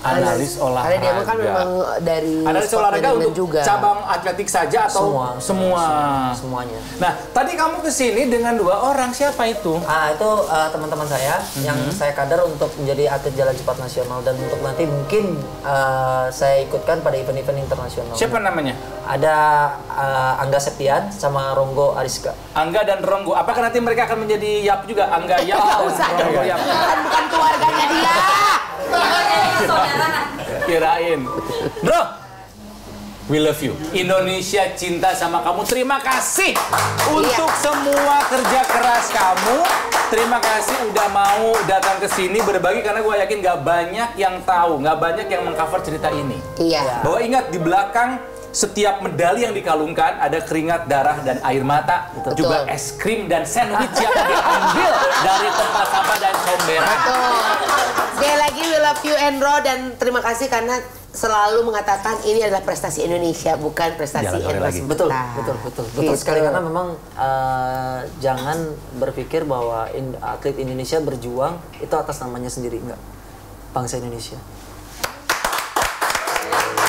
Analis olahraga. Karena dia kan memang dari Analis sport olahraga management untuk cabang atletik saja atau semua? Semuanya. Nah, tadi kamu kesini dengan 2 orang, siapa itu? Itu teman-teman saya yang saya kader untuk menjadi atlet jalan cepat nasional dan untuk nanti mungkin saya ikutkan pada event-event internasional. Siapa namanya? Ada Angga Septian sama Ronggo Ariska. Angga dan Ronggo. Apakah nanti mereka akan menjadi Yap juga? Angga Yap dan Ronggo Yap. bukan keluarganya dia. Kirain. Bro, we love you. Indonesia cinta sama kamu. Terima kasih untuk semua kerja keras kamu. Terima kasih udah mau datang ke sini berbagi karena gue yakin gak banyak yang tahu, gak banyak yang mengcover cerita ini. Iya. Bahwa ingat di belakang setiap medali yang dikalungkan ada keringat, darah, dan air mata. Betul. Juga es krim dan sandwich yang diambil dari tempat sampah dan comberan. Sekali lagi we love you Endro dan terima kasih karena selalu mengatakan ini adalah prestasi Indonesia bukan prestasi Jangan sekali Endro lagi. Semesta. Betul Gitu. sekali karena memang jangan berpikir bahwa atlet Indonesia berjuang itu atas namanya sendiri, enggak. Bangsa Indonesia.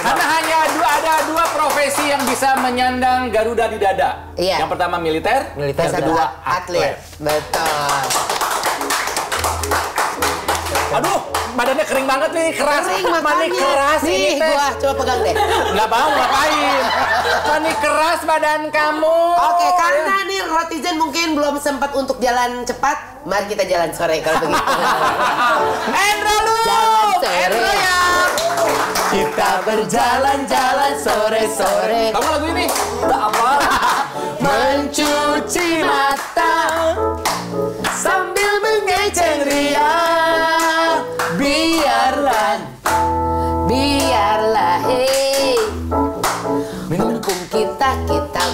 Karena hanya ada 2 profesi yang bisa menyandang Garuda di dada. Iya. Yang pertama militer, Militer, yang kedua atlet. Betul. Aduh, badannya kering banget nih, keras. Kering Mani makanya. keras ini Nih teh. gua coba pegang deh. Nggak mau ngapain? Mani keras badan kamu. Oke, karena nih Rotizen mungkin belum sempat untuk jalan cepat, mari kita jalan sore kalau begitu. Endro lu. Jalan sore. Endro ya. Kita berjalan-jalan sore-sore. Kamu lagu ini? Udah apa? Mencuci mata sambil mengeceng ria. Biarlah hei. Mumpung kita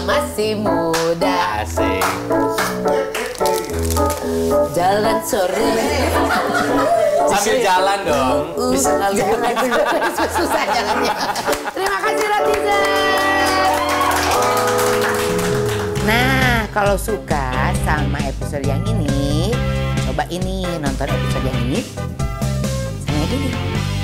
masih muda. Asik. Jalan sore. Sambil jalan dong. Bisa kali Susah jalannya. Terima kasih Rotizen. Nah, kalau suka sama episode yang ini, coba ini nonton episode yang ini sama yang ini.